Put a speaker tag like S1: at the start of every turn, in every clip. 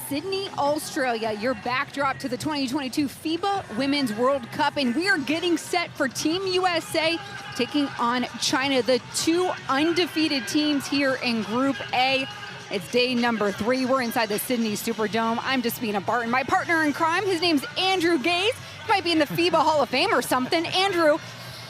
S1: Sydney, Australia, your backdrop to the 2022 FIBA Women's World Cup, and we are getting set for Team USA taking on China, the two undefeated teams here in Group A. It's day number 3. We're inside the Sydney Superdome. I'm Despina Barton. My partner in crime, his name's Andrew Gaze. He might be in the FIBA Hall of Fame or something. Andrew,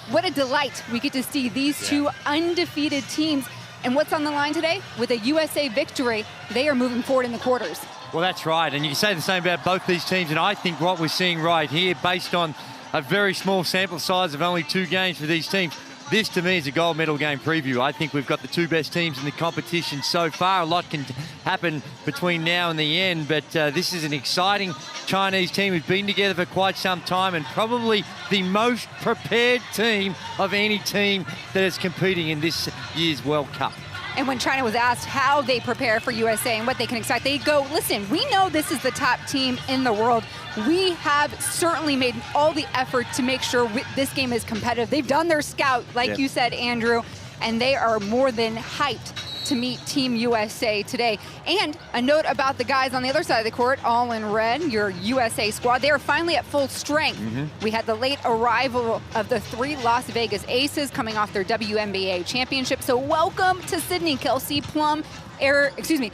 S1: what a delight. We get to see these two undefeated teams. And what's on the line today? With a USA victory, they are moving forward in the quarters.
S2: Well, that's right. And you can say the same about both these teams. And I think what we're seeing right here, based on a very small sample size of only 2 games for these teams, this to me is a gold medal game preview. I think we've got the 2 best teams in the competition so far. A lot can happen between now and the end, but this is an exciting Chinese team who's been together for quite some time and probably the most prepared team of any team that is competing in this year's World Cup.
S1: And when China was asked how they prepare for USA and what they can expect, they go, listen, we know this is the top team in the world. We have certainly made all the effort to make sure this game is competitive. They've done their scout, like you said, Andrew, and they are more than hyped to meet Team USA today. And a note about the guys on the other side of the court, all in red, your USA squad. They are finally at full strength. We had the late arrival of the 3 Las Vegas Aces coming off their WNBA championship. So welcome to Sydney, Kelsey Plum, Kelsey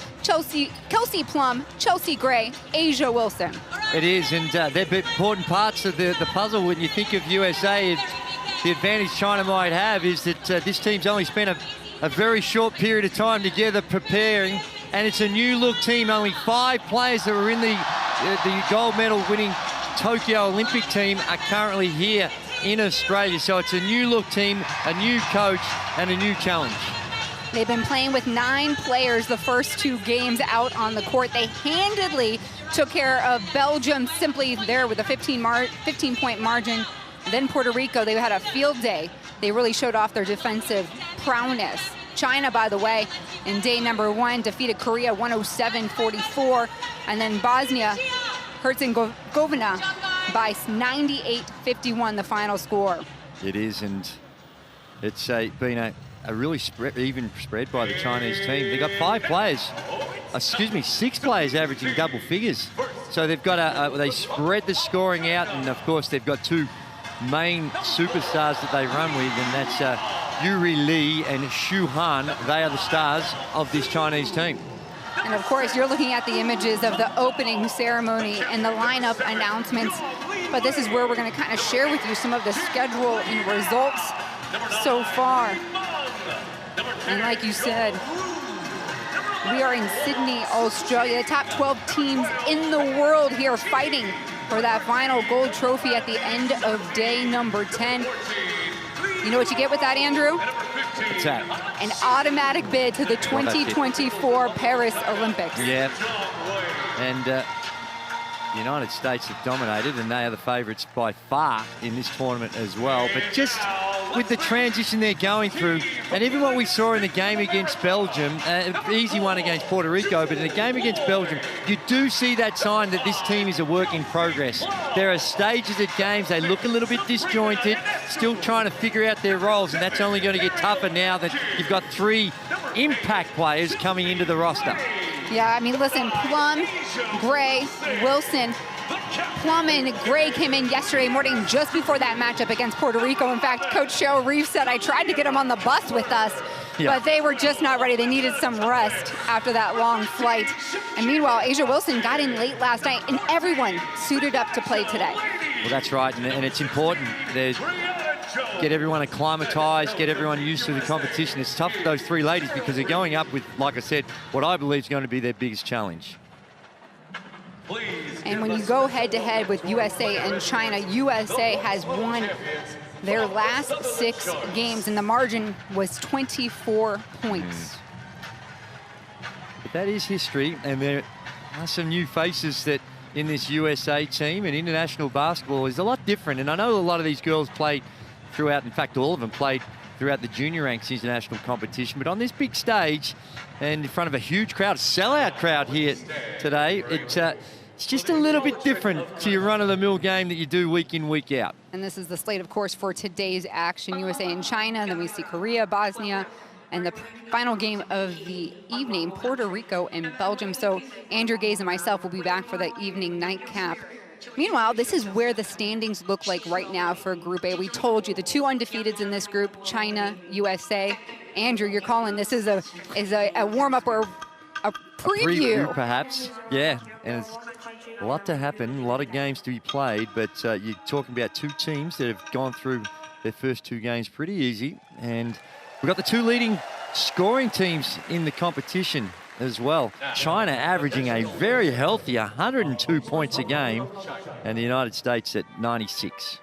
S1: Plum, Chelsea Gray, Asia Wilson.
S2: It is, and they're important parts of the puzzle. When you think of USA, the advantage China might have is that this team's only spent a very short period of time together preparing, and it's a new look team. Only 5 players that were in the gold medal winning Tokyo Olympic team are currently here in Australia. So it's a new look team, a new coach, and a new challenge.
S1: They've been playing with 9 players the first 2 games out on the court. They handedly took care of Belgium, simply there with a 15-point margin. Then Puerto Rico, they had a field day. They really showed off their defensive prowess. China, by the way, in day number 1, defeated Korea 107-44. And then Bosnia-Herzegovina by 98-51, the final score.
S2: It is, and it's been a really even spread by the Chinese team. They've got 6 players averaging double figures. So they've got they spread the scoring out, and of course they've got 2 main superstars that they run with, and that's Yuri Lee and Xu Han. They are the stars of this Chinese team.
S1: And of course, you're looking at the images of the opening ceremony and the lineup announcements, but this is where we're going to kind of share with you some of the schedule and results so far. And like you said, we are in Sydney, Australia. The top 12 teams in the world here fighting for that final gold trophy at the end of day number 10. You know what you get with that, Andrew?
S2: What's that?
S1: An automatic bid to the 2024 Paris Olympics.
S2: Yeah. And the United States have dominated, and they are the favourites by far in this tournament as well. But just with the transition they're going through, and even what we saw in the game against Belgium, an easy one against Puerto Rico, but in the game against Belgium, you do see that sign that this team is a work in progress. There are stages at games, they look a little bit disjointed, still trying to figure out their roles, and that's only going to get tougher now that you've got 3 impact players coming into the roster.
S1: Yeah, I mean, listen, Plum, Gray, Wilson. Plum and Gray came in yesterday morning just before that matchup against Puerto Rico. In fact, Coach Cheryl Reeves said, I tried to get them on the bus with us, but they were just not ready. They needed some rest after that long flight. And meanwhile, Asia Wilson got in late last night, and everyone suited up to play today.
S2: Well, that's right, and it's important. Get everyone acclimatized, get everyone used to the competition. It's tough for those 3 ladies because they're going up with, like I said, what I believe is going to be their biggest challenge.
S1: And when you go head-to-head with USA and China, USA has won their last 6 games, and the margin was 24 points.
S2: But that is history, and there are some new faces that in this USA team, and international basketball is a lot different. And I know a lot of these girls played throughout, in fact, all of them played throughout the junior ranks international competition. But on this big stage and in front of a huge crowd, a sellout crowd here today, it's just a little bit different to your run-of-the-mill game that you do week in, week out.
S1: And this is the slate, of course, for today's action. USA and China, and then we see Korea, Bosnia, And the final game of the evening, Puerto Rico and Belgium. So Andrew Gaze and myself will be back for the evening nightcap. Meanwhile, this is where the standings look like right now for Group A. We told you the 2 undefeateds in this group, China, USA. Andrew, you're calling this is a warm-up or a preview.
S2: Perhaps, yeah. And it's a lot to happen, a lot of games to be played, but you're talking about 2 teams that have gone through their first 2 games pretty easy. And we've got the 2 leading scoring teams in the competition as well. China averaging a very healthy 102 points a game, and the United States at 96.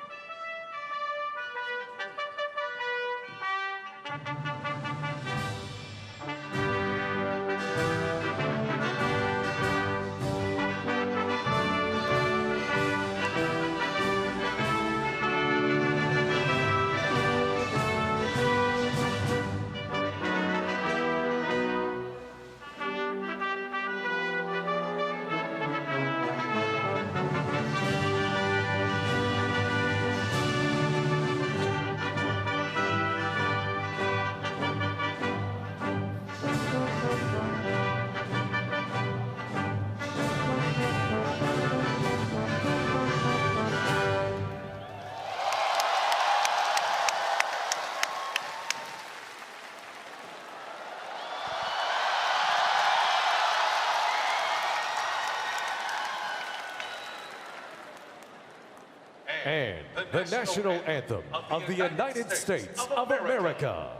S3: And the national anthem of the United States of America.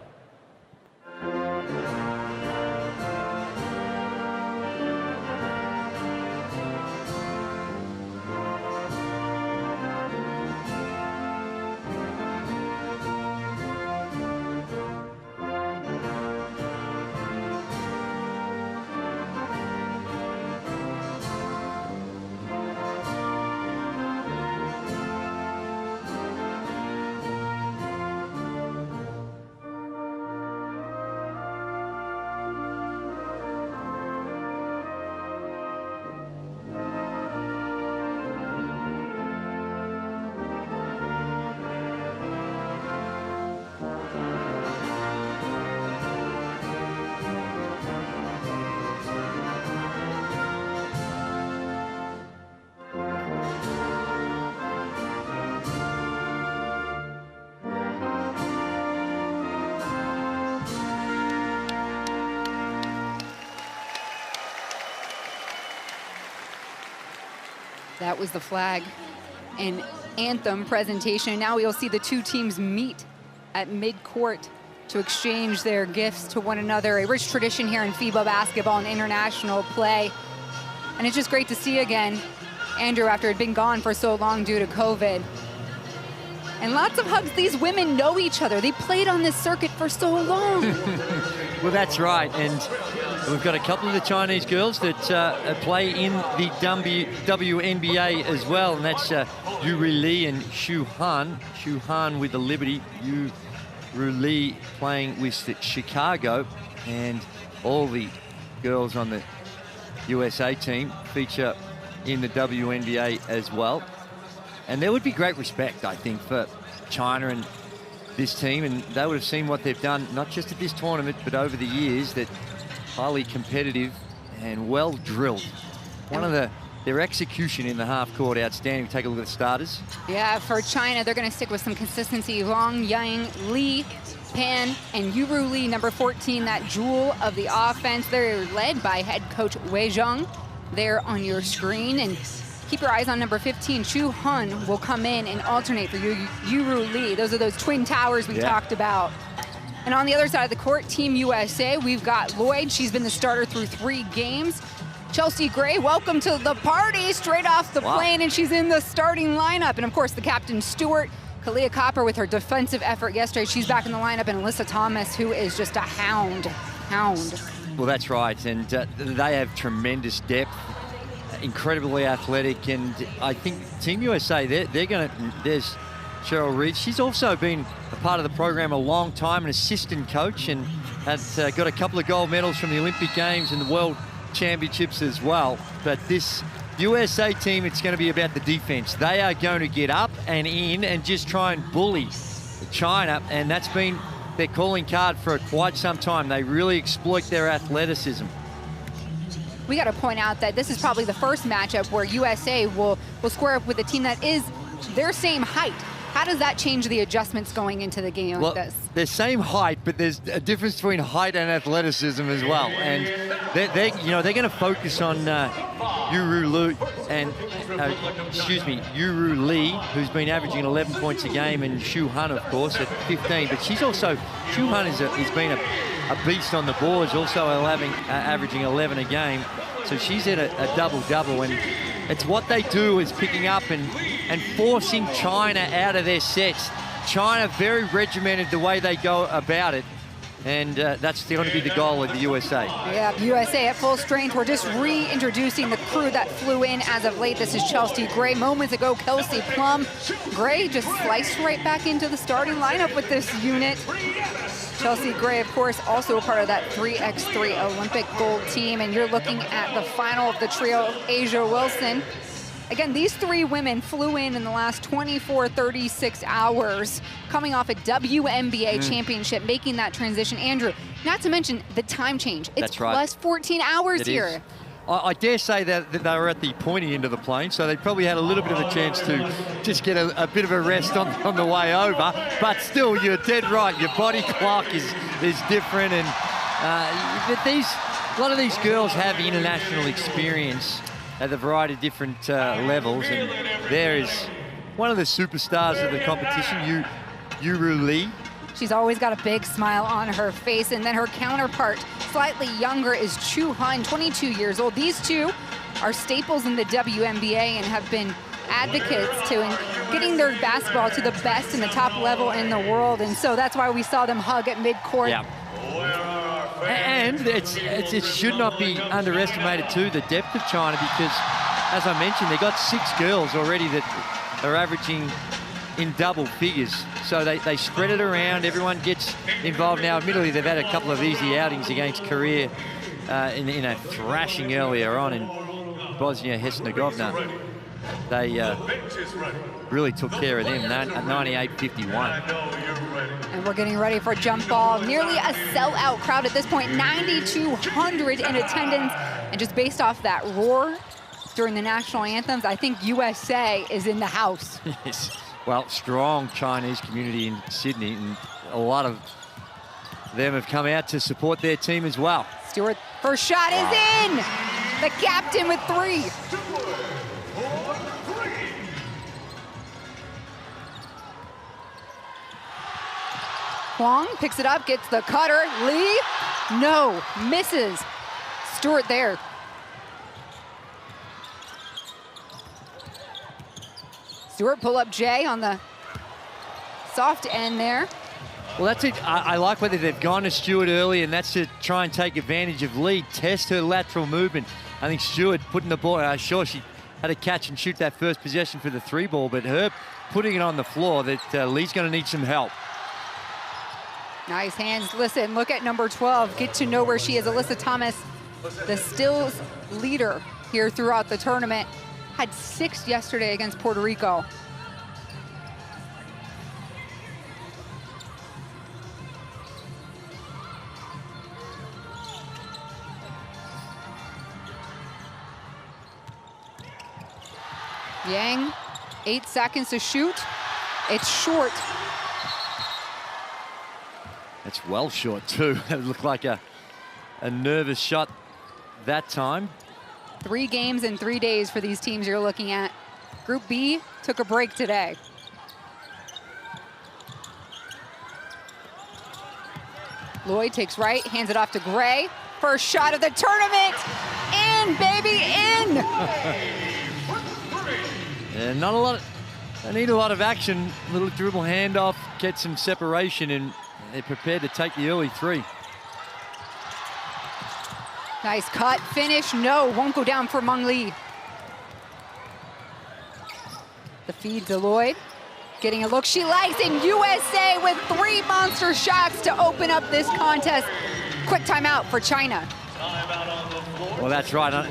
S1: That was the flag and anthem presentation. Now we'll see the 2 teams meet at mid-court to exchange their gifts to one another. A rich tradition here in FIBA basketball and international play. And it's just great to see again Andrew after had been gone for so long due to COVID. And lots of hugs. These women know each other. They played on this circuit for so long.
S2: Well, that's right. And we've got a couple of the Chinese girls that play in the WNBA as well. And that's Yuri Lee and Xu Han. Xu Han with the Liberty. Yuri Lee playing with Chicago. And all the girls on the USA team feature in the WNBA as well. And there would be great respect, I think, for China and this team, and they would have seen what they've done, not just at this tournament, but over the years, that highly competitive and well drilled. One of their execution in the half court, outstanding. Take a look at the starters.
S1: Yeah, for China, they're going to stick with some consistency. Wang Yang, Li, Pan, and Yuru Lee, number 14, that jewel of the offense. They're led by head coach Wei Zheng there on your screen. And keep your eyes on number 15, Xu Han will come in and alternate for Yuru Lee. Those are those twin towers we talked about. And on the other side of the court, Team USA, we've got Lloyd. She's been the starter through 3 games. Chelsea Gray, welcome to the party, straight off the plane, and she's in the starting lineup. And of course, the captain Stewart, Kalia Copper with her defensive effort yesterday. She's back in the lineup, and Alyssa Thomas, who is just a hound.
S2: Well, that's right, and they have tremendous depth. Incredibly athletic, and I think Team USA, they're going to, there's Cheryl Reed. She's also been a part of the program a long time, an assistant coach, and has got a couple of gold medals from the Olympic Games and the World Championships as well. But this USA team, it's going to be about the defense. They are going to get up and in and just try and bully China, and that's been their calling card for quite some time. They really exploit their athleticism.
S1: We got to point out that this is probably the first matchup where USA will square up with a team that is their same height. How does that change the adjustments going into the game like this?
S2: They're same height, but there's a difference between height and athleticism as well. And they're going to focus on Yuru Lee, who's been averaging 11 points a game, and Shu Han, of course, at 15. But Shu Han has been a beast on the boards, also averaging 11 a game. So she's at a double-double, and it's what they do is picking up and forcing China out of their sets. China very regimented the way they go about it, and that's going to be the goal of the USA.
S1: Yeah, USA at full strength. We're just reintroducing the crew that flew in as of late. This is Chelsea Gray. Moments ago, Kelsey Plum. Gray just sliced right back into the starting lineup with this unit. Chelsea Gray, of course, also a part of that 3x3 Olympic gold team. And you're looking at the final of the trio, Asia Wilson. Again, these three women flew in the last 36 hours, coming off a WNBA championship, making that transition. Andrew, not to mention the time change. It's
S2: That's right.
S1: plus 14 hours
S2: It
S1: here.
S2: Is. I dare say that they were at the pointy end of the plane, so they probably had a little bit of a chance to just get a bit of a rest on the way over. But still, you're dead right. Your body clock is different, and a lot of these girls have international experience at a variety of different levels, and there is one of the superstars of the competition, Yuru Lee.
S1: She's always got a big smile on her face. And then her counterpart, slightly younger, is Chu Han, 22 years old. These two are staples in the WNBA and have been advocates to getting their basketball to the best and the top level in the world. And so that's why we saw them hug at midcourt.
S2: Yeah. And it should not be underestimated too, the depth of China, because as I mentioned, they got 6 girls already that are averaging in double figures. So they spread it around, everyone gets involved now. Admittedly, they've had a couple of easy outings against Korea in a thrashing earlier on in Bosnia-Herzegovina. They really took care of them, 98-51.
S1: And we're getting ready for jump ball. Nearly a sellout crowd at this point, 9,200 in attendance. And just based off that roar during the national anthems, I think USA is in the house.
S2: Yes. Well, strong Chinese community in Sydney, and a lot of them have come out to support their team as well.
S1: Stewart, first shot is in! The captain with 3. Huang picks it up, gets the cutter. Lee, no, misses. Stewart there. Stewart pull up Jay on the soft end there.
S2: Well, that's it. I like whether they've gone to Stewart early, and that's to try and take advantage of Lee, test her lateral movement. I think Stewart putting the ball, sure, she had to catch and shoot that first possession for the 3 ball, but her putting it on the floor, that Lee's going to need some help.
S1: Nice hands. Listen, look at number 12. Get to know where she is. Alyssa Thomas, the stills leader here throughout the tournament. Had 6 yesterday against Puerto Rico. Yang, 8 seconds to shoot. It's short.
S2: That's well short too. It looked like a nervous shot that time.
S1: 3 games in 3 days for these teams you're looking at. Group B took a break today. Lloyd takes right, hands it off to Gray. First shot of the tournament. In, baby, in!
S2: And not a lot. They need a lot of action. Little dribble handoff, get some separation, and they're prepared to take the early 3.
S1: Nice cut, finish, no, won't go down for Meng Lee. The feed to Lloyd, getting a look she likes, and USA with 3 monster shots to open up this contest. Quick timeout for China.
S2: Well, that's right.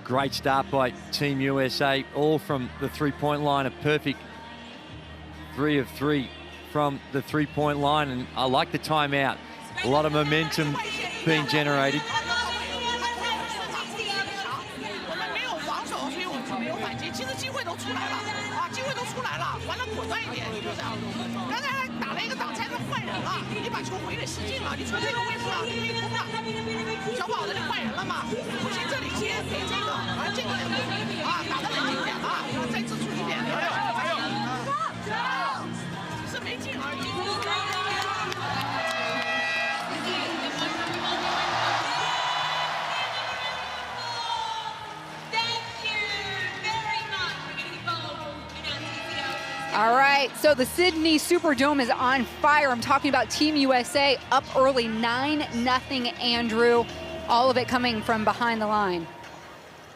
S2: great start by Team USA, all from the three-point line, a perfect 3 of 3 from the three-point line, and I like the timeout. A lot of momentum being generated.
S1: All right, so the Sydney Superdome is on fire. I'm talking about Team USA up early, 9-0, Andrew. All of it coming from behind the line.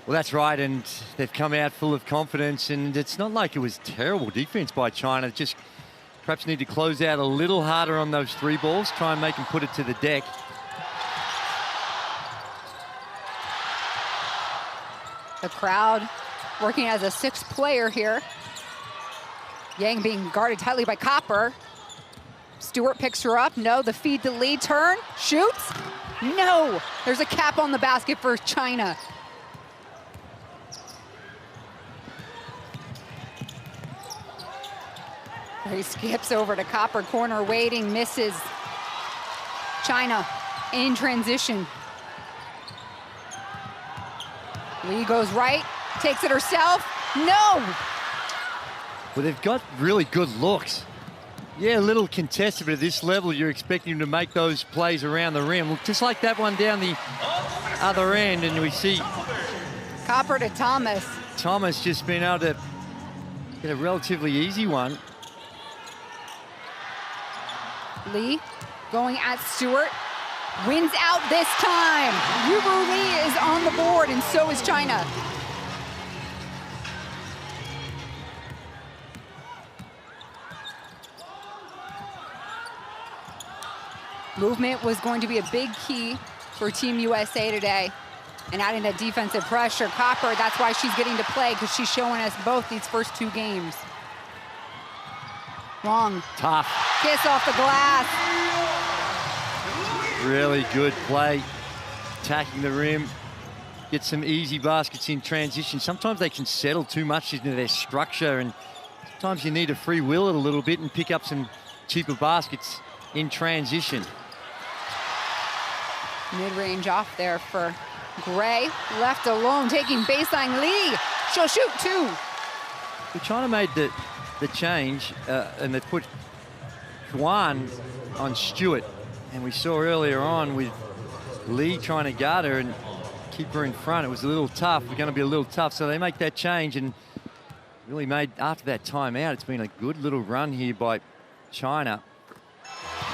S2: Well, that's right, and they've come out full of confidence, and it's not like it was terrible defense by China. Just perhaps need to close out a little harder on those three balls, try and make them put it to the deck.
S1: The crowd working as a sixth player here. Yang being guarded tightly by Copper. Stewart picks her up. No, the feed to Lee, turn, shoots. No, there's a cap on the basket for China. He skips over to Copper, corner waiting, misses. China in transition. Lee goes right, takes it herself. No!
S2: Well, they've got really good looks. Yeah, a little contested, but at this level, you're expecting them to make those plays around the rim. Just like that one down the other end, and we see
S1: Copper to Thomas.
S2: Thomas just been able to get a relatively easy one.
S1: Lee going at Stewart. Wins out this time. Yubu Lee is on the board, and so is China. Movement was going to be a big key for Team USA today. And adding that defensive pressure, Copper, that's why she's getting to play, because she's showing us both these first two games. Wrong.
S2: Tough.
S1: Kiss off the glass.
S2: Really good play. Attacking the rim. Get some easy baskets in transition. Sometimes they can settle too much into their structure, and sometimes you need to free will it a little bit and pick up some cheaper baskets in transition.
S1: Mid-range off there for Gray. Left alone, taking baseline. Lee, she'll shoot two.
S2: Well, China made the change, and they put Juan on Stewart. And we saw earlier on with Lee trying to guard her and keep her in front, it was a little tough. We're going to be a little tough. So they make that change, and really made, after that timeout, it's been a good little run here by China.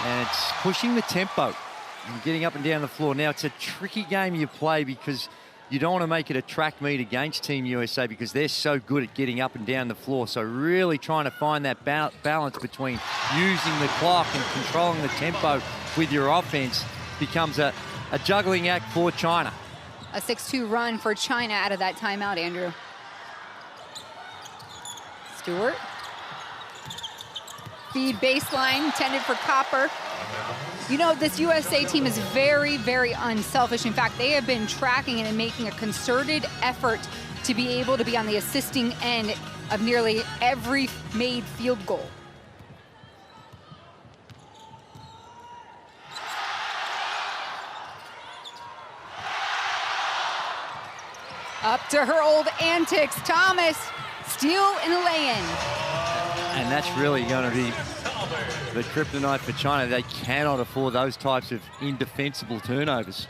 S2: And it's pushing the tempo and getting up and down the floor. Now, it's a tricky game you play because you don't want to make it a track meet against Team USA because they're so good at getting up and down the floor. So really trying to find that balance between using the clock and controlling the tempo with your offense becomes a juggling act for China.
S1: A 6-2 run for China out of that timeout, Andrew. Stewart. Feed baseline, intended for Copper. You know, this USA team is very, very unselfish. In fact, they have been tracking and making a concerted effort to be able to be on the assisting end of nearly every made field goal. Up to her old antics, Thomas, steal and lay-in.
S2: And that's really going to be the kryptonite for China. They cannot afford those types of indefensible turnovers.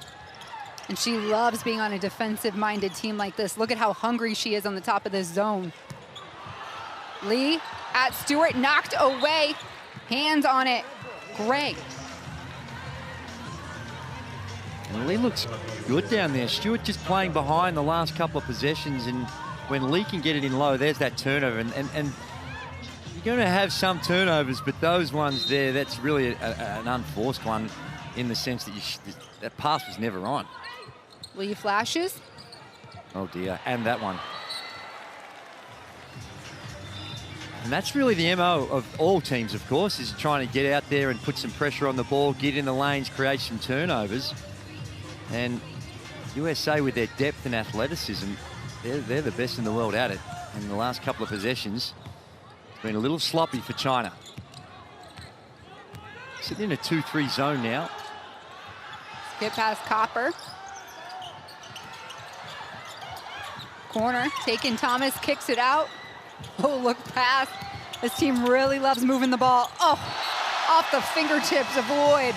S1: And she loves being on a defensive-minded team like this. Look at how hungry she is on the top of this zone. Lee at Stewart, knocked away. Hands on it, Gray.
S2: And Lee looks good down there. Stewart just playing behind the last couple of possessions, and when Lee can get it in low, there's that turnover. And you're going to have some turnovers, but those ones there, that's really an unforced one in the sense that that pass was never on.
S1: Lee flashes.
S2: Oh dear, and that one. And that's really the MO of all teams, of course, is trying to get out there and put some pressure on the ball, get in the lanes, create some turnovers. And USA, with their depth and athleticism, they're the best in the world at it. And the last couple of possessions, it's been a little sloppy for China. Sitting in a 2-3 zone now.
S1: Skip past Copper. Corner, taken Thomas, kicks it out. Oh, look past. This team really loves moving the ball. Oh, off the fingertips of Lloyd.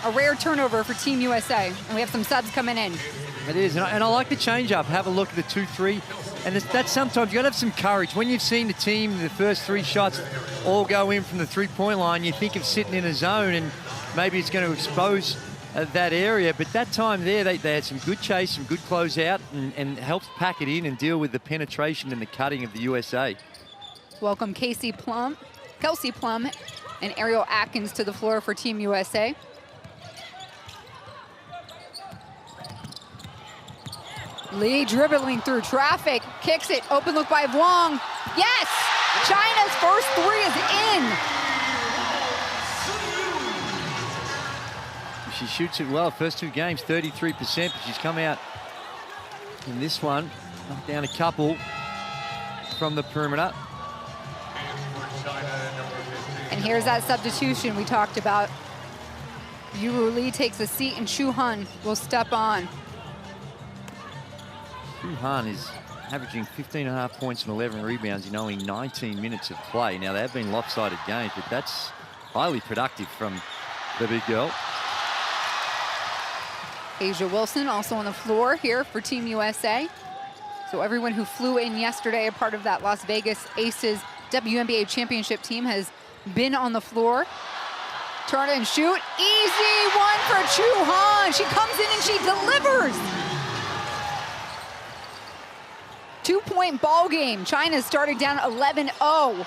S1: A rare turnover for Team USA. And we have some subs coming in.
S2: It is, and I like the change-up. Have a look at the 2-3. And that's sometimes, you've got to have some courage. When you've seen the team, the first 3 shots all go in from the 3-point line, you think of sitting in a zone and maybe it's going to expose that area. But that time there, they had some good chase, some good closeout, and helped pack it in and deal with the penetration and the cutting of the USA.
S1: Welcome Kelsey Plum, and Ariel Atkins to the floor for Team USA. Lee dribbling through traffic, kicks it, open look by Wong. Yes! China's first 3 is in.
S2: She shoots it well. First 2 games, 33%, but she's come out in this one, knocked down a couple from the perimeter.
S1: And here's that substitution we talked about. Yuru Lee takes a seat and Chu Han will step on.
S2: Chu Han is averaging 15.5 points and 11 rebounds in only 19 minutes of play. Now, they have been lopsided games, but that's highly productive from the big girl.
S1: Asia Wilson also on the floor here for Team USA. So everyone who flew in yesterday, a part of that Las Vegas Aces WNBA championship team, has been on the floor. Turn and shoot. Easy one for Chu Han. She comes in and she delivers. 2-point ball game. China started down 11-0.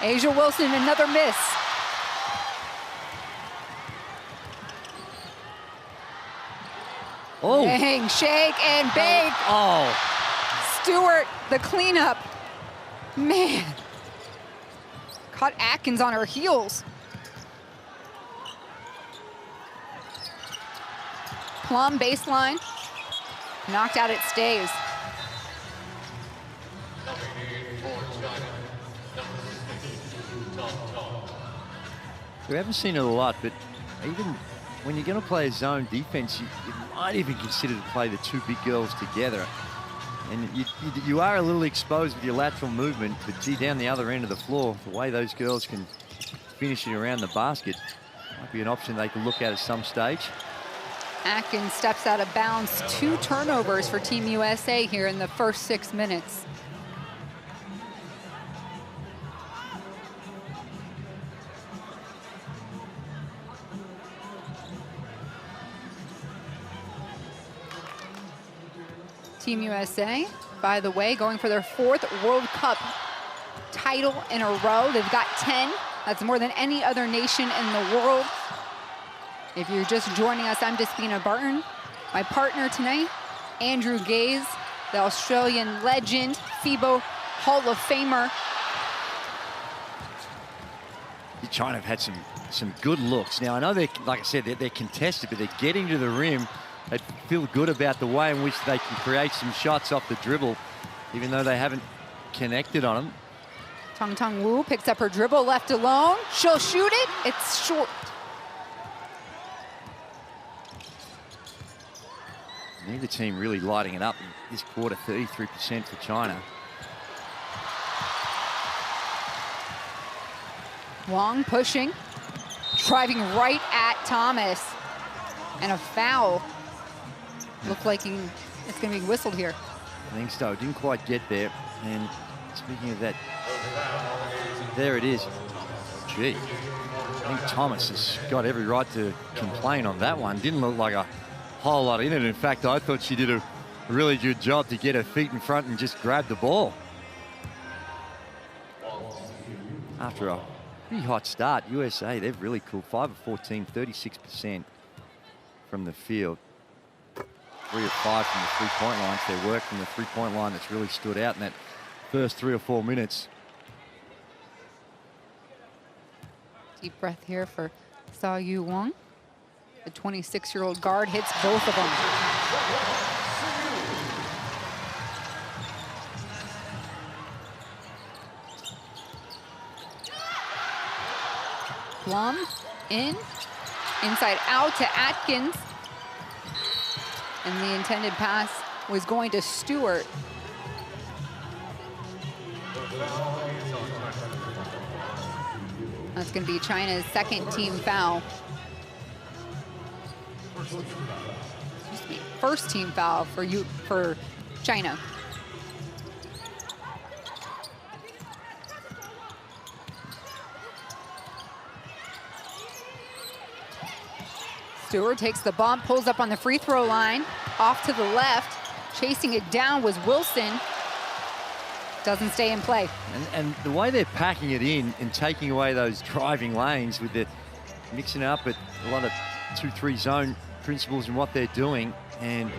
S1: Asia Wilson, another miss.
S2: Oh.
S1: Bang, shake and bake.
S2: Oh.
S1: Stewart, the cleanup. Man. Caught Atkins on her heels. Plum baseline. Knocked out, it stays.
S2: We haven't seen it a lot, but even when you're going to play a zone defense, you might even consider to play the 2 big girls together. And you are a little exposed with your lateral movement, but gee, down the other end of the floor, the way those girls can finish it around the basket might be an option they could look at some stage.
S1: Atkins steps out of bounds. 2 turnovers for Team USA here in the first 6 minutes. Team USA, by the way, going for their 4th World Cup title in a row. They've got 10. That's more than any other nation in the world. If you're just joining us, I'm Despina Barton. My partner tonight, Andrew Gaze, the Australian legend, FIBA Hall of Famer.
S2: China have had some good looks. Now, I know like I said, they're contested, but they're getting to the rim. They feel good about the way in which they can create some shots off the dribble, even though they haven't connected on them.
S1: Tong Tong Wu picks up her dribble, left alone. She'll shoot it. It's short.
S2: Neither team really lighting it up in this quarter, 33% for China.
S1: Wong pushing, driving right at Thomas. And a foul. Looked like it's going to be whistled here.
S2: I think so. Didn't quite get there. And speaking of that, there it is. Gee, I think Thomas has got every right to complain on that one. Didn't look like a whole lot in it. In fact, I thought she did a really good job to get her feet in front and just grab the ball. After a pretty hot start, USA, they've really cooled. 5 of 14, 36% from the field. 3 of 5 from the three-point line. It's their work from the three-point line that's really stood out in that first 3 or 4 minutes.
S1: Deep breath here for Sa Yu Wong. The 26-year-old guard hits both of them. Plum in, inside out to Atkins. And the intended pass was going to Stewart. That's going to be China's second team foul. Excuse me, first team foul for China. Stewart takes the bump, pulls up on the free throw line, off to the left. Chasing it down was Wilson. Doesn't stay in play.
S2: And the way they're packing it in and taking away those driving lanes with the mixing up at a lot of 2-3 zone principles and what they're doing, and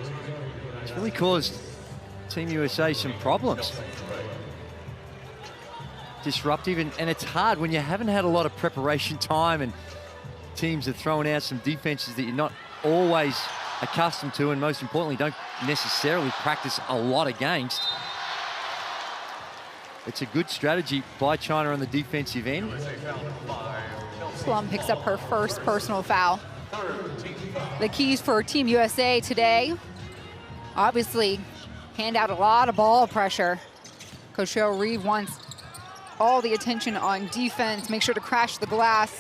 S2: it's really caused Team USA some problems. Disruptive, and it's hard when you haven't had a lot of preparation time and teams are throwing out some defenses that you're not always accustomed to, and most importantly, don't necessarily practice a lot against. It's a good strategy by China on the defensive end.
S1: Plum picks up her first personal foul. The keys for Team USA today, obviously, hand out a lot of ball pressure. Coach Reeve wants all the attention on defense, make sure to crash the glass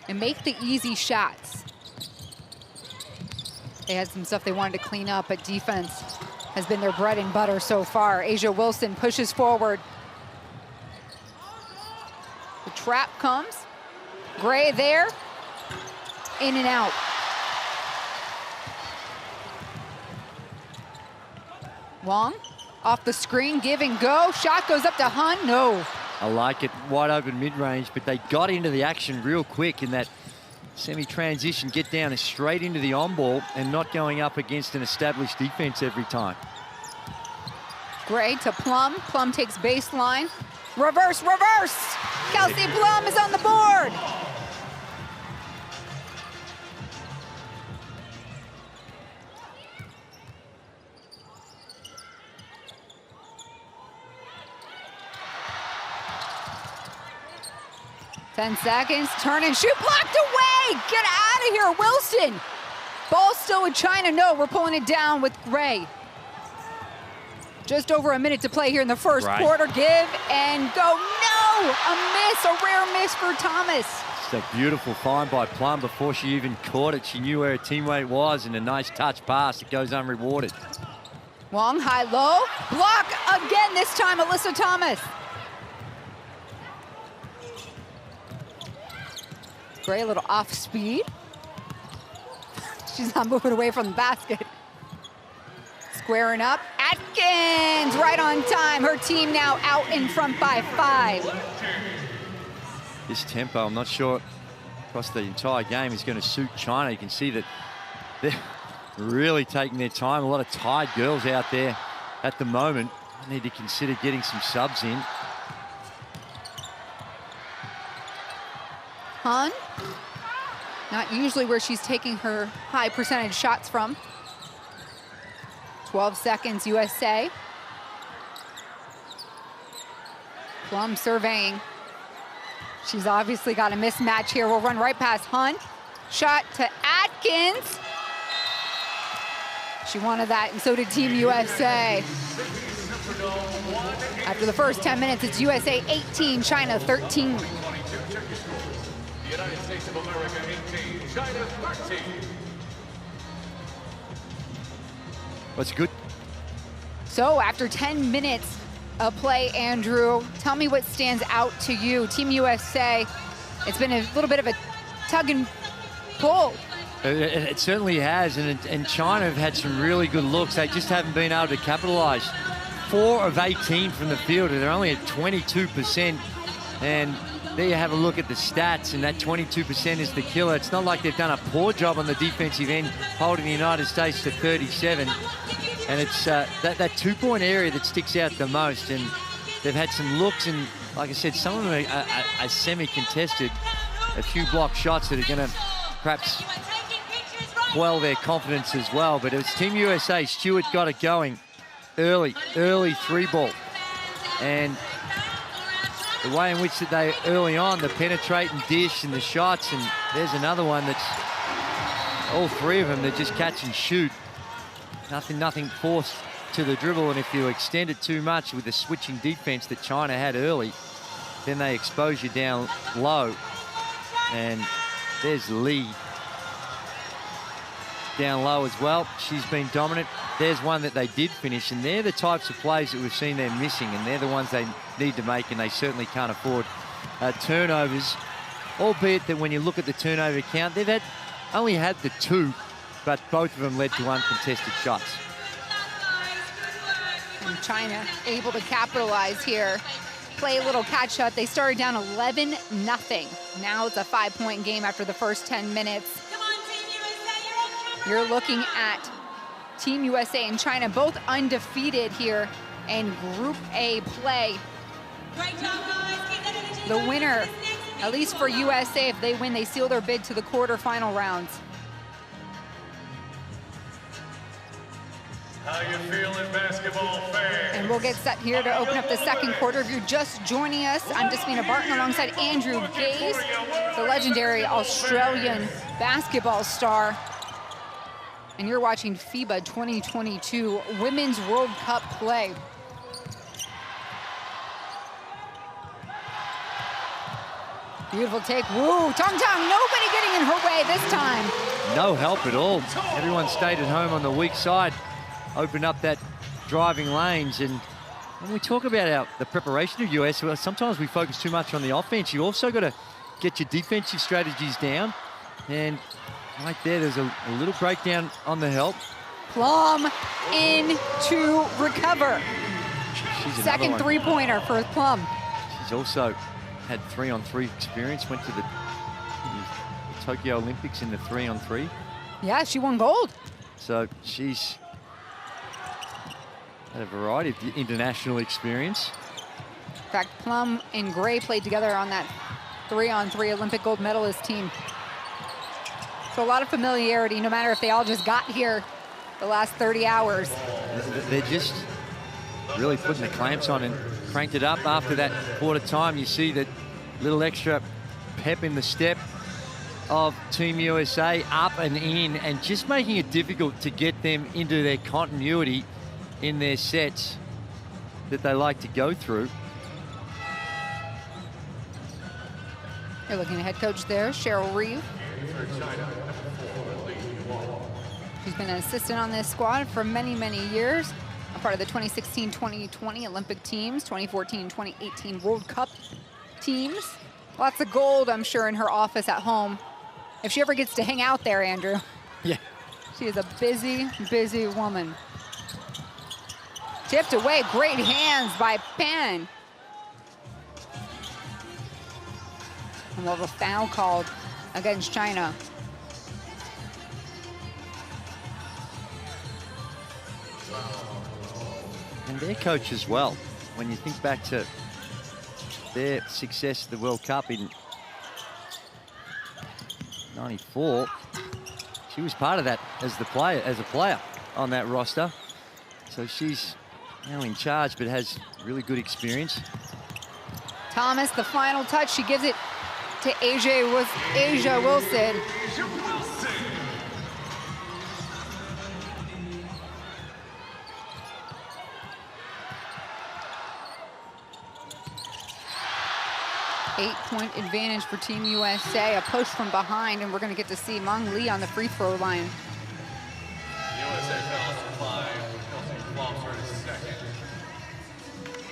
S1: and make the easy shots. They had some stuff they wanted to clean up, but defense has been their bread and butter so far. Asia Wilson pushes forward. The trap comes. Gray there, in and out. Wong off the screen, give and go. Shot goes up to Hun, no.
S2: I like it, wide open mid-range, but they got into the action real quick in that semi-transition, get down and straight into the on-ball and not going up against an established defense every time.
S1: Gray to Plum. Plum takes baseline. Reverse, reverse! Kelsey Plum is on the board! Ten seconds, turn and shoot, blocked away! Get out of here, Wilson! Ball still with China, no, we're pulling it down with Gray. Just over a minute to play here in the first quarter. Give and go. No! A miss, a rare miss for Thomas.
S2: It's a beautiful find by Plum before she even caught it. She knew where her teammate was, and a nice touch pass. It goes unrewarded.
S1: Wong, high, low. Block again, this time Alyssa Thomas. Gray, a little off speed. She's not moving away from the basket. Squaring up, Atkins right on time. Her team now out in front by 5.
S2: This tempo, I'm not sure across the entire game is going to suit China. You can see that they're really taking their time. A lot of tired girls out there at the moment. I need to consider getting some subs in.
S1: Hun, not usually where she's taking her high percentage shots from. 12 seconds, USA. Plum surveying. She's obviously got a mismatch here. We'll run right past Hun. Shot to Atkins. She wanted that, and so did Team USA. After the first 10 minutes, it's USA 18, China 13.
S3: United States of America 18, China 13.
S2: What's good?
S1: So after 10 minutes of play, Andrew, tell me what stands out to you. Team USA, it's been a little bit of a tug and pull.
S2: It certainly has, and China have had some really good looks. They just haven't been able to capitalize. 4 of 18 from the field, and they're only at 22% And there you have a look at the stats, and that 22% is the killer. It's not like they've done a poor job on the defensive end, holding the United States to 37. And it's that 2-point area that sticks out the most. And they've had some looks, and like I said, some of them are semi-contested. A few block shots that are going to perhaps quell their confidence as well. But it's Team USA. Stewart got it going early 3-ball. And the way in which that they early on, the penetrate and dish and the shots, and there's another one that's all three of them, they're just catch and shoot. Nothing forced to the dribble, and if you extend it too much with the switching defense that China had early, then they expose you down low. And there's Lee down low as well. She's been dominant. There's one that they did finish, and they're the types of plays that we've seen them missing, and they're the ones they need to make, and they certainly can't afford turnovers, albeit that when you look at the turnover count, they've only had the 2, but both of them led to uncontested shots.
S1: And China able to capitalize here, play a little catch up. They started down 11-0. Now it's a 5-point game after the first 10 minutes. You're looking at Team USA and China, both undefeated here in Group A play. The winner, at least for USA, if they win, they seal their bid to the quarterfinal rounds.
S4: How you feeling, basketball fans?
S1: And we'll get set here to open up the second quarter. If you're just joining us, I'm Desmina Barton alongside Andrew Gaze, the legendary Australian basketball star. And you're watching FIBA 2022 Women's World Cup play. Beautiful take. Woo, Tong Tong, nobody getting in her way this time.
S2: No help at all. Everyone stayed at home on the weak side, opened up that driving lanes. And when we talk about the preparation of US, well, sometimes we focus too much on the offense. You also got to get your defensive strategies down. And right there, there's a little breakdown on the help.
S1: Plum in to recover. Second 3-pointer for Plum.
S2: She's also had 3-on-3 experience, went to the Tokyo Olympics in the 3-on-3.
S1: Yeah, she won gold.
S2: So she's had a variety of international experience.
S1: In fact, Plum and Gray played together on that 3-on-3 Olympic gold medalist team. So a lot of familiarity, no matter if they all just got here the last 30 hours.
S2: They're just really putting the clamps on and cranked it up after that quarter time. You see that little extra pep in the step of Team USA, up and in, and just making it difficult to get them into their continuity in their sets that they like to go through.
S1: You're looking at head coach there, Cheryl Reeve. She's been an assistant on this squad for many, many years. A part of the 2016-2020 Olympic teams, 2014-2018 World Cup teams. Lots of gold, I'm sure, in her office at home. If she ever gets to hang out there, Andrew.
S2: Yeah.
S1: She is a busy, busy woman. Tipped away, great hands by Pan. And we'll have a foul called against China.
S2: And their coach as well. When you think back to their success at the World Cup in '94, she was part of that as a player on that roster. So she's now in charge, but has really good experience.
S1: Thomas, the final touch, she gives it to Asia Wilson. Eight-point advantage for Team USA. A push from behind, and we're going to get to see Meng Lee on the free throw line.
S4: USA fouls for 5. Kelsey Foster is second.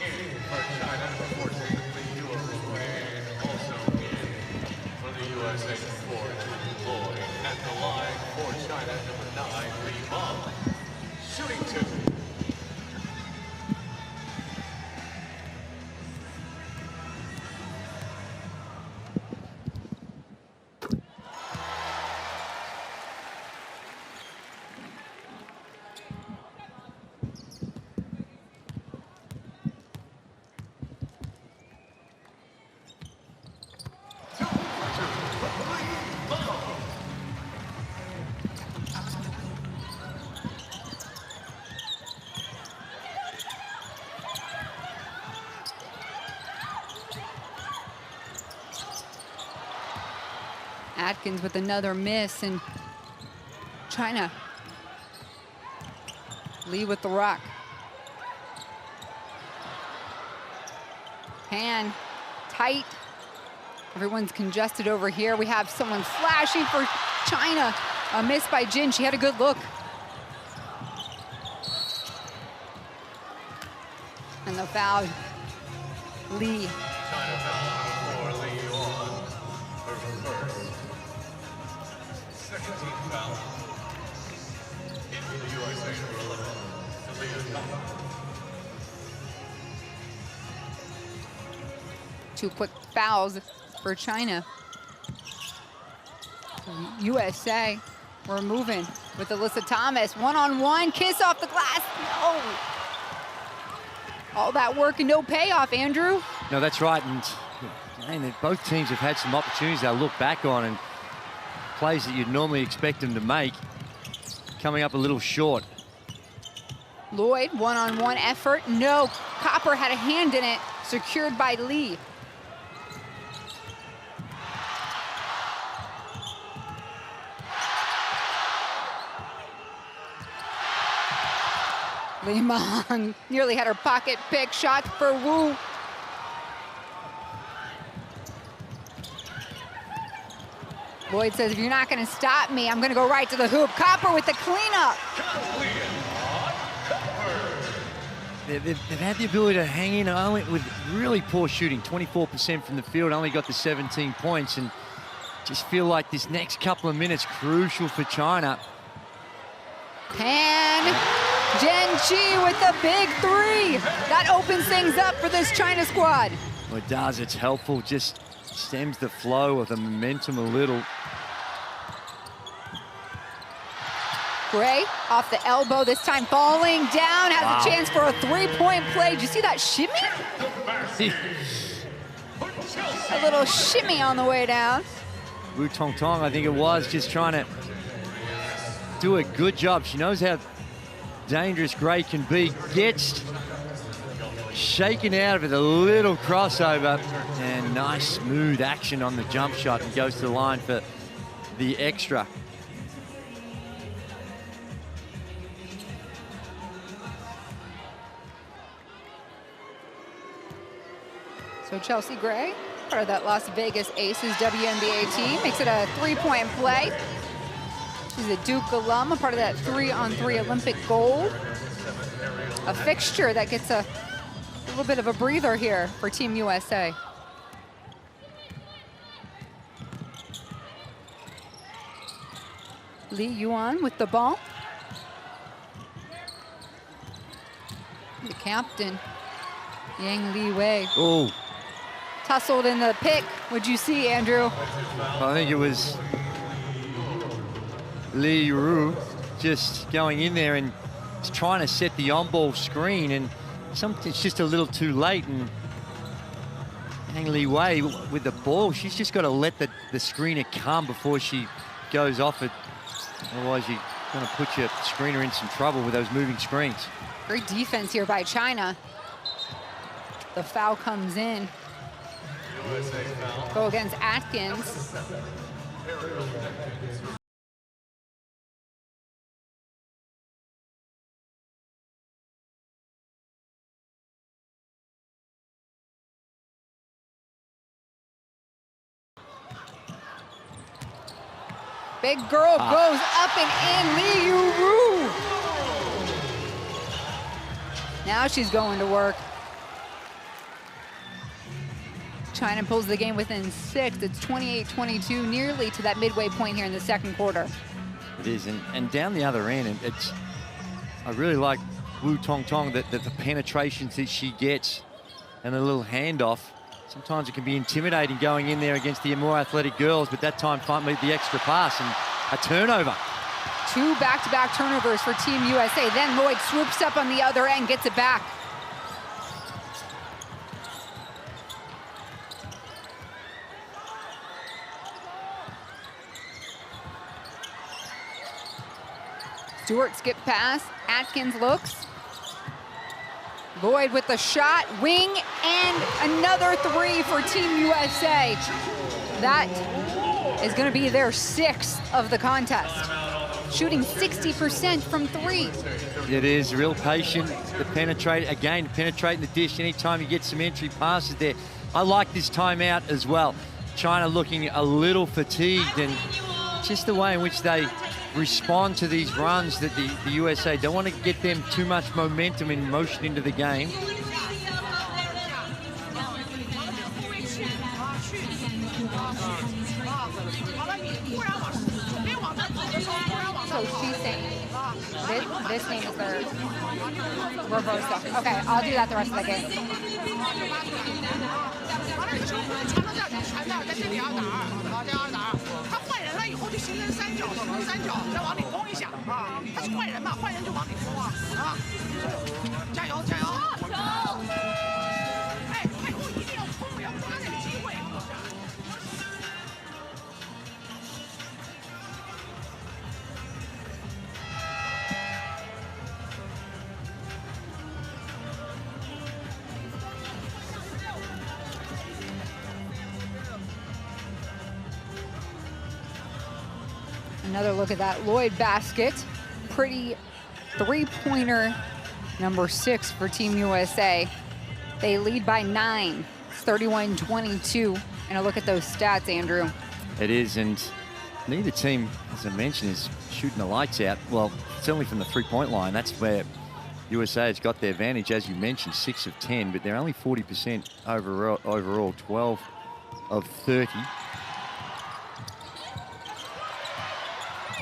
S4: In for China, unfortunately, Uruguay. Also in for the USA support, Lloyd at the line for China, number 9, Lee Meng. Shooting 2.
S1: Atkins with another miss, and China. Lee with the rock. Hand tight. Everyone's congested over here. We have someone flashing for China. A miss by Jin. She had a good look. And the foul, Lee.
S4: China foul for Lee Yuan. Her first. Second team foul. In the USA number 11. Lee.
S1: Two quick fouls for China. USA, we're moving with Alyssa Thomas. One-on-one, kiss off the glass. No. All that work and no payoff, Andrew.
S2: No, that's right. And man, both teams have had some opportunities they'll look back on, and plays that you'd normally expect them to make, coming up a little short.
S1: Lloyd, one-on-one effort. No, Copper had a hand in it, secured by Lee. Lee Mahon nearly had her pocket pick. Shot for Wu. Lloyd says, if you're not going to stop me, I'm going to go right to the hoop. Copper with the cleanup.
S2: They've had the ability to hang in only with really poor shooting, 24% from the field, only got the 17 points, and just feel like this next couple of minutes crucial for China.
S1: And Jen Chi with the big three. That opens things up for this China squad.
S2: Well, it does, it's helpful, just stems the flow of the momentum a little.
S1: Gray off the elbow, this time falling down, has a chance for a three-point play. Did you see that shimmy? A little shimmy on the way down.
S2: Wu Tong Tong, I think it was, just trying to do a good job. She knows how dangerous Gray can be. Gets shaken out of it, a little crossover, and nice smooth action on the jump shot, and goes to the line for the extra.
S1: So Chelsea Gray, part of that Las Vegas Aces WNBA team, makes it a three-point play. She's a Duke alum, a part of that 3-on-3 Olympic gold. A fixture that gets a little bit of a breather here for Team USA. Lee Yuan with the ball. The captain, Yang Li Wei.
S2: Oh.
S1: Tussled in the pick. What'd you see, Andrew?
S2: I think it was Li Ru just going in there and trying to set the on-ball screen, and it's just a little too late. And Yang Li Wei with the ball, she's just got to let the screener come before she goes off it. Otherwise, you're going to put your screener in some trouble with those moving screens.
S1: Great defense here by China. The foul comes in. Go against Atkins. Big girl goes up and in. Lee Yu-Ru. Now she's going to work. China pulls the game within 6. It's 28-22, nearly to that midway point here in the second quarter.
S2: It is, and down the other end, I really like Wu Tong Tong, that the penetrations that she gets and a little handoff. Sometimes it can be intimidating going in there against the more athletic girls, but that time finally the extra pass and a turnover.
S1: 2 back-to-back turnovers for Team USA. Then Lloyd swoops up on the other end, gets it back. Stewart skip pass. Atkins looks. Lloyd with the shot, wing, and another 3 for Team USA. That is going to be their 6th of the contest. Shooting 60% from 3.
S2: It is real patient to penetrate. Again, penetrating the dish anytime you get some entry passes there. I like this timeout as well. China looking a little fatigued, and just the way in which they respond to these runs that the USA don't want to get them too much momentum and motion into the game.
S1: So she's saying this game is their reverse stuff. Okay, I'll do that the rest of the game. Another look at that Lloyd basket. Pretty three-pointer, number 6 for Team USA. They lead by 9. It's 31-22. And a look at those stats, Andrew.
S2: It is, and neither team, as I mentioned, is shooting the lights out. Well, certainly from the three-point line. That's where USA has got their advantage, as you mentioned, 6 of 10, but they're only 40% overall, 12 of 30.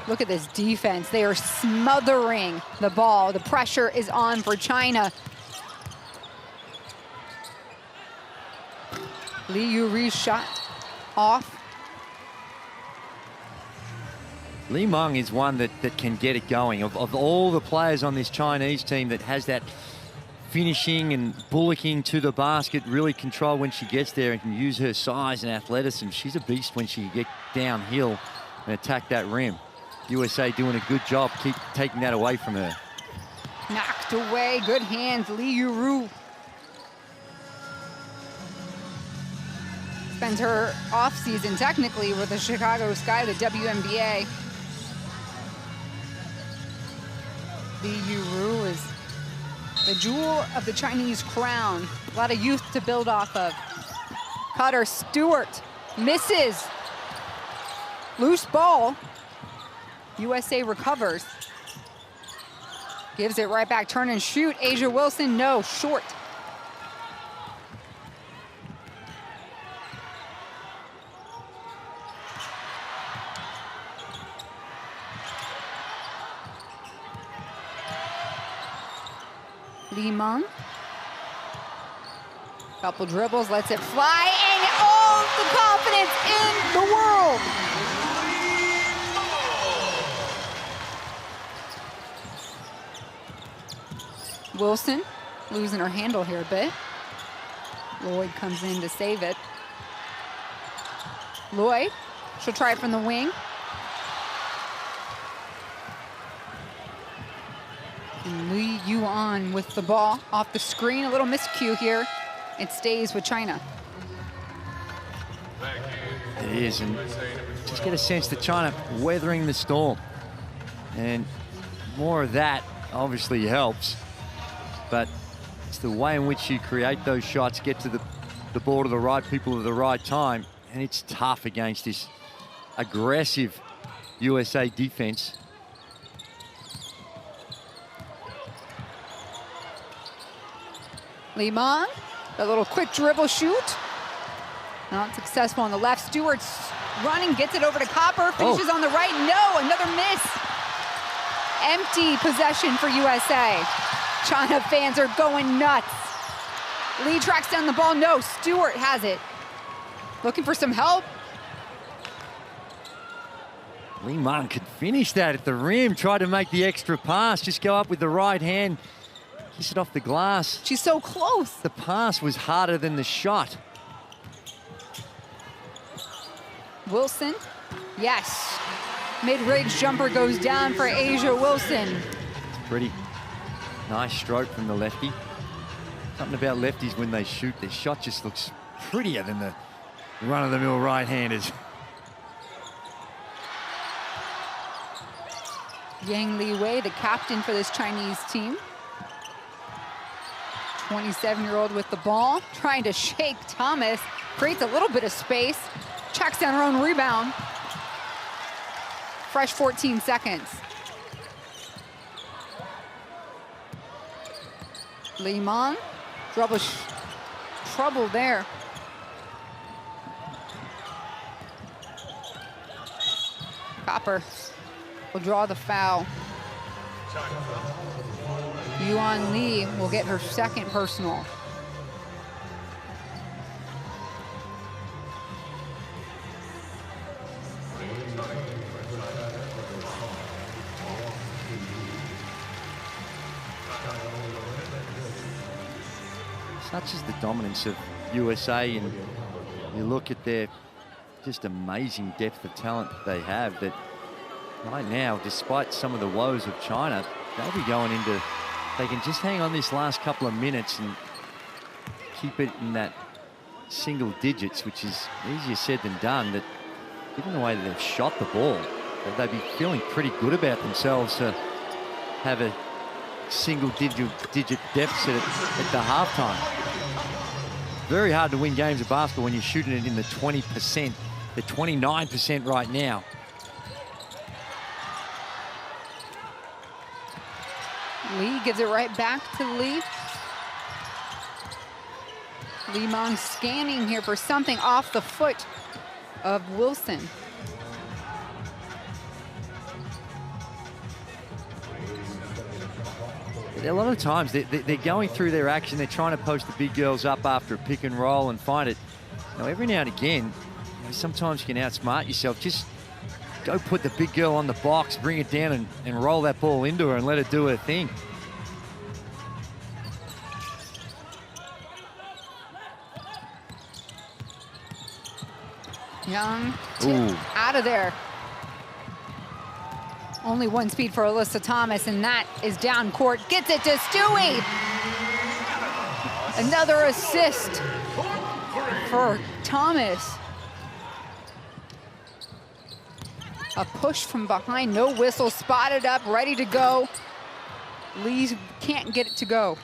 S1: Look at this defense. They are smothering the ball. The pressure is on for China. Li Yuri's shot off.
S2: Li Meng is one that can get it going. Of all the players on this Chinese team that has that finishing and bullocking to the basket, really control when she gets there and can use her size and athleticism. She's a beast when she can get downhill and attack that rim. USA doing a good job, keep taking that away from her.
S1: Knocked away, good hands, Li Yuri. Spends her off-season technically with the Chicago Sky, the WNBA. Li Yuri is the jewel of the Chinese crown. A lot of youth to build off of. Cutter Stewart misses. Loose ball. USA recovers. Gives it right back, turn and shoot. Asia Wilson, no, short. Li Meng. Couple dribbles, lets it fly, and all the confidence in the world. Wilson losing her handle here a bit. Lloyd comes in to save it. Lloyd, she'll try it from the wing. And Li Yuan with the ball off the screen. A little miscue here. It stays with China.
S2: It is, and just get a sense that China weathering the storm. And more of that obviously helps. But it's the way in which you create those shots, get to the ball to the right people at the right time, and it's tough against this aggressive USA defense.
S1: Li Meng, a little quick dribble shoot. Not successful on the left. Stewart's running, gets it over to Copper, finishes on the right. No, another miss. Empty possession for USA. China fans are going nuts. Lee tracks down the ball. No, Stewart has it. Looking for some help.
S2: Li Meng could finish that at the rim. Tried to make the extra pass. Just go up with the right hand. Kiss it off the glass.
S1: She's so close.
S2: The pass was harder than the shot.
S1: Wilson, yes. Mid-range jumper goes down for Asia Wilson.
S2: Pretty nice stroke from the lefty. Something about lefties when they shoot, their shot just looks prettier than the run-of-the-mill right-handers.
S1: Yang Li Wei, the captain for this Chinese team. 27-year-old with the ball, trying to shake Thomas. Creates a little bit of space. Checks down her own rebound. Fresh 14 seconds. Li Meng, trouble there. Copper will draw the foul. Yuan Li will get her second personal.
S2: Such is the dominance of USA, and you look at their just amazing depth of talent that they have, that right now, despite some of the woes of China, they'll be going into, they can just hang on this last couple of minutes and keep it in that single digits, which is easier said than done, that given the way that they've shot the ball, that they'd be feeling pretty good about themselves to have a single digit deficit at the halftime. Very hard to win games of basketball when you're shooting it in the 20%, the 29% right now.
S1: Li gives it right back to Li. Li Meng scanning here for something off the foot of Wilson.
S2: A lot of times they're going through their action. They're trying to post the big girls up after a pick and roll and find it. Now, every now and again, sometimes you can outsmart yourself. Just go put the big girl on the box, bring it down and roll that ball into her and let her do her thing.
S1: Young out of there. Only one speed for Alyssa Thomas, and that is down court. Gets it to Stewie. Another assist for Thomas. A push from behind, no whistle, spotted up, ready to go. Lee can't get it to go.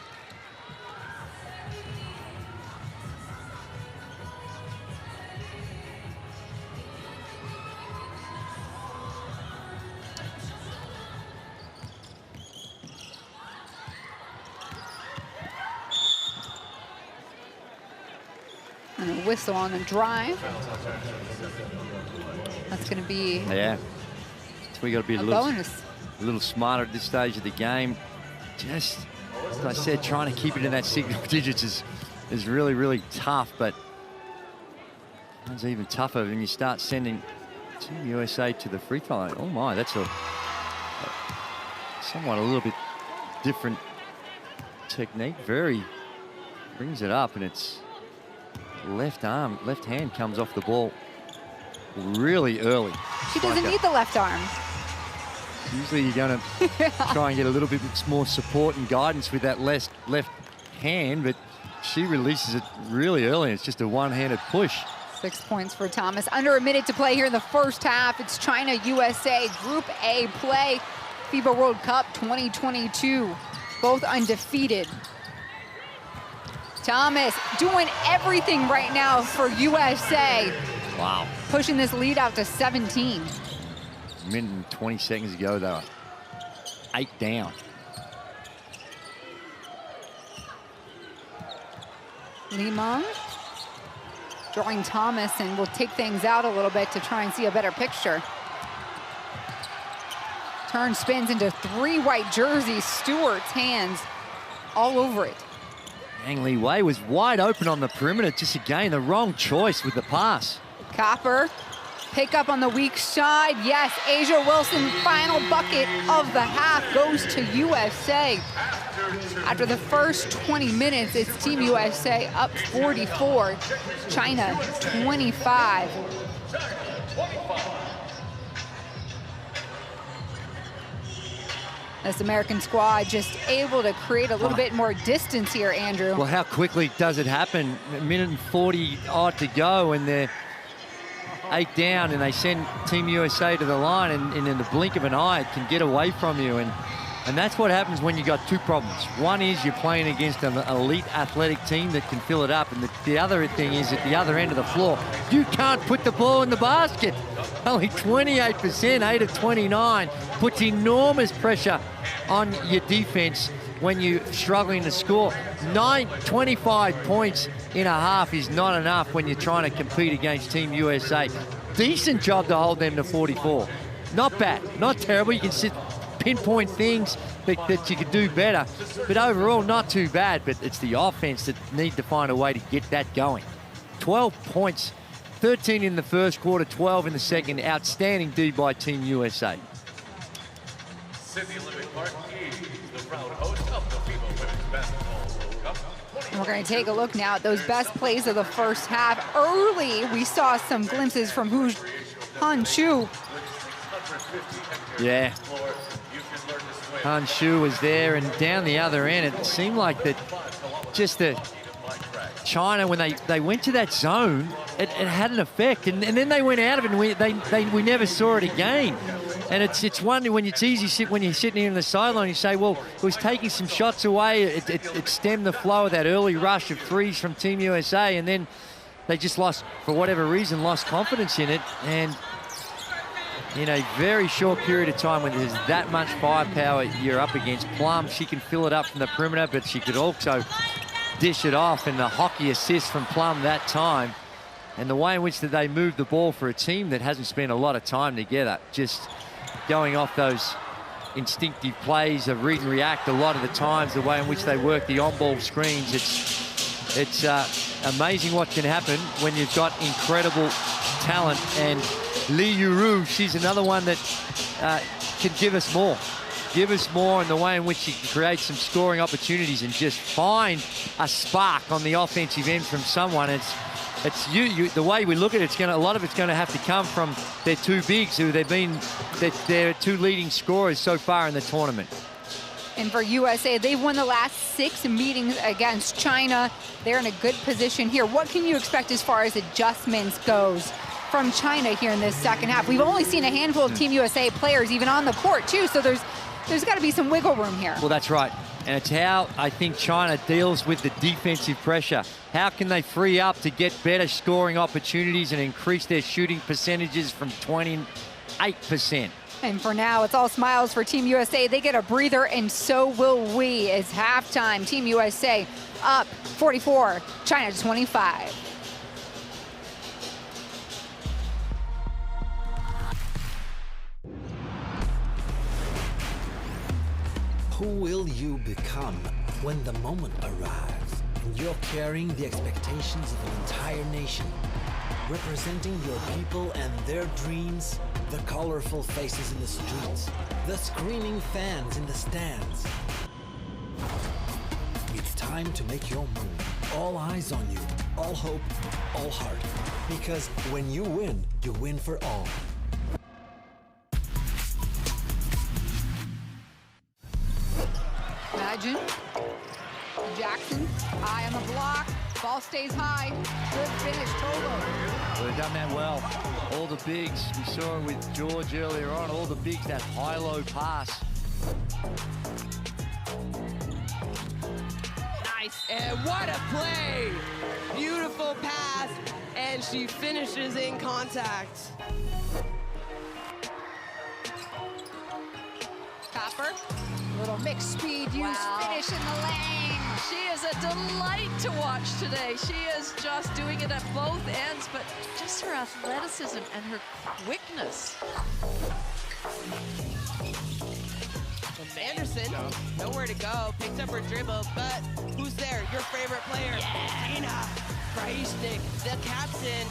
S1: And a whistle on the drive. That's going to be
S2: so we got to be a little smarter at this stage of the game. Just, as I said, trying to keep it in that single digits is really, really tough, but it's even tougher when you start sending Team USA to the free throw line. Oh my, that's somewhat a little bit different technique. Brings it up, and it's left hand comes off the ball really early.
S1: She doesn't need the left arm.
S2: Usually you're going to try and get a little bit more support and guidance with that left hand, but she releases it really early. It's just a one-handed push.
S1: 6 points for Thomas. Under a minute to play here in the first half. It's China-USA Group A play. FIBA World Cup 2022. Both undefeated. Thomas doing everything right now for USA.
S2: Wow.
S1: Pushing this lead out to 17.
S2: A minute and 20 seconds ago, they were 8 down.
S1: Li Meng drawing Thomas, and will take things out a little bit to try and see a better picture. Turn spins into 3 white jerseys. Stewart's hands all over it.
S2: Yang Li Wei was wide open on the perimeter. Just again, the wrong choice with the pass.
S1: Copper, pick up on the weak side. Yes, Asia Wilson, final bucket of the half goes to USA. After the first 20 minutes, it's Team USA up 44, China 25. This American squad just able to create a little bit more distance here, Andrew.
S2: Well, how quickly does it happen? A minute and 40 odd to go, and they're 8 down and they send Team USA to the line, and in the blink of an eye, it can get away from you. And that's what happens when you got two problems. One is you're playing against an elite athletic team that can fill it up, and the other thing is at the other end of the floor, you can't put the ball in the basket. Only 28%, 8 of 29, puts enormous pressure on your defense when you're struggling to score. 25 points in a half is not enough when you're trying to compete against Team USA. Decent job to hold them to 44. Not bad, not terrible. You can pinpoint things that you could do better, but overall not too bad. But it's the offense that need to find a way to get that going. 12 points, 13 in the first quarter, 12 in the second. Outstanding D by Team USA.
S4: Sydney Olympic Park is the proud host of the FIBA Women's Basketball World Cup.
S1: And we're going to take a look now at those best plays of the first half. Early, we saw some glimpses from Han Shu.
S2: Yeah. Han Shu was there, and down the other end, it seemed like that just China, when they went to that zone, it had an effect, and then they went out of it, and we never saw it again. And it's one when it's easy when you're sitting here in the sideline, you say, well, it was taking some shots away. It stemmed the flow of that early rush of threes from Team USA, and then they just lost, for whatever reason, lost confidence in it. And in a very short period of time, when there's that much firepower you're up against, Plum, she can fill it up from the perimeter, but she could also dish it off, and the hockey assist from Plum that time. And the way in which that they moved the ball for a team that hasn't spent a lot of time together, just going off those instinctive plays of read and react a lot of the times, the way in which they work the on-ball screens. It's amazing what can happen when you've got incredible talent. And Li Yuru, she's another one that can give us more. Give us more in the way in which she can create some scoring opportunities and just find a spark on the offensive end from someone. It's the way we look at it, a lot of it's going to have to come from their two bigs, who their two leading scorers so far in the tournament.
S1: And for USA, they've won the last 6 meetings against China. They're in a good position here. What can you expect as far as adjustments goes from China here in this second half? We've only seen a handful of Team USA players even on the court too, so there's got to be some wiggle room here.
S2: Well, that's right. And it's how I think China deals with the defensive pressure. How can they free up to get better scoring opportunities and increase their shooting percentages from 28%?
S1: And for now, it's all smiles for Team USA. They get a breather, and so will we. It's halftime. Team USA up 44, China 25.
S5: Who will you become when the moment arrives and you're carrying the expectations of an entire nation, representing your people and their dreams, the colorful faces in the streets, the screaming fans in the stands? It's time to make your move. All eyes on you, all hope, all heart. Because when you win for all.
S1: Imagine Jackson, eye on the block, ball stays high, good finish, Togo.
S2: Well, they've done that well. All the bigs, we saw it with George earlier on, all the bigs, that high-low pass.
S6: Nice, and what a play! Beautiful pass, and she finishes in contact.
S1: Copper, little mixed speed use, finish in the lane.
S7: She is a delight to watch today. She is just doing it at both ends, but just her athleticism and her quickness.
S6: Anderson, nowhere to go, picked up her dribble, but who's there? Your favorite player, Tina Kraishnik, the captain.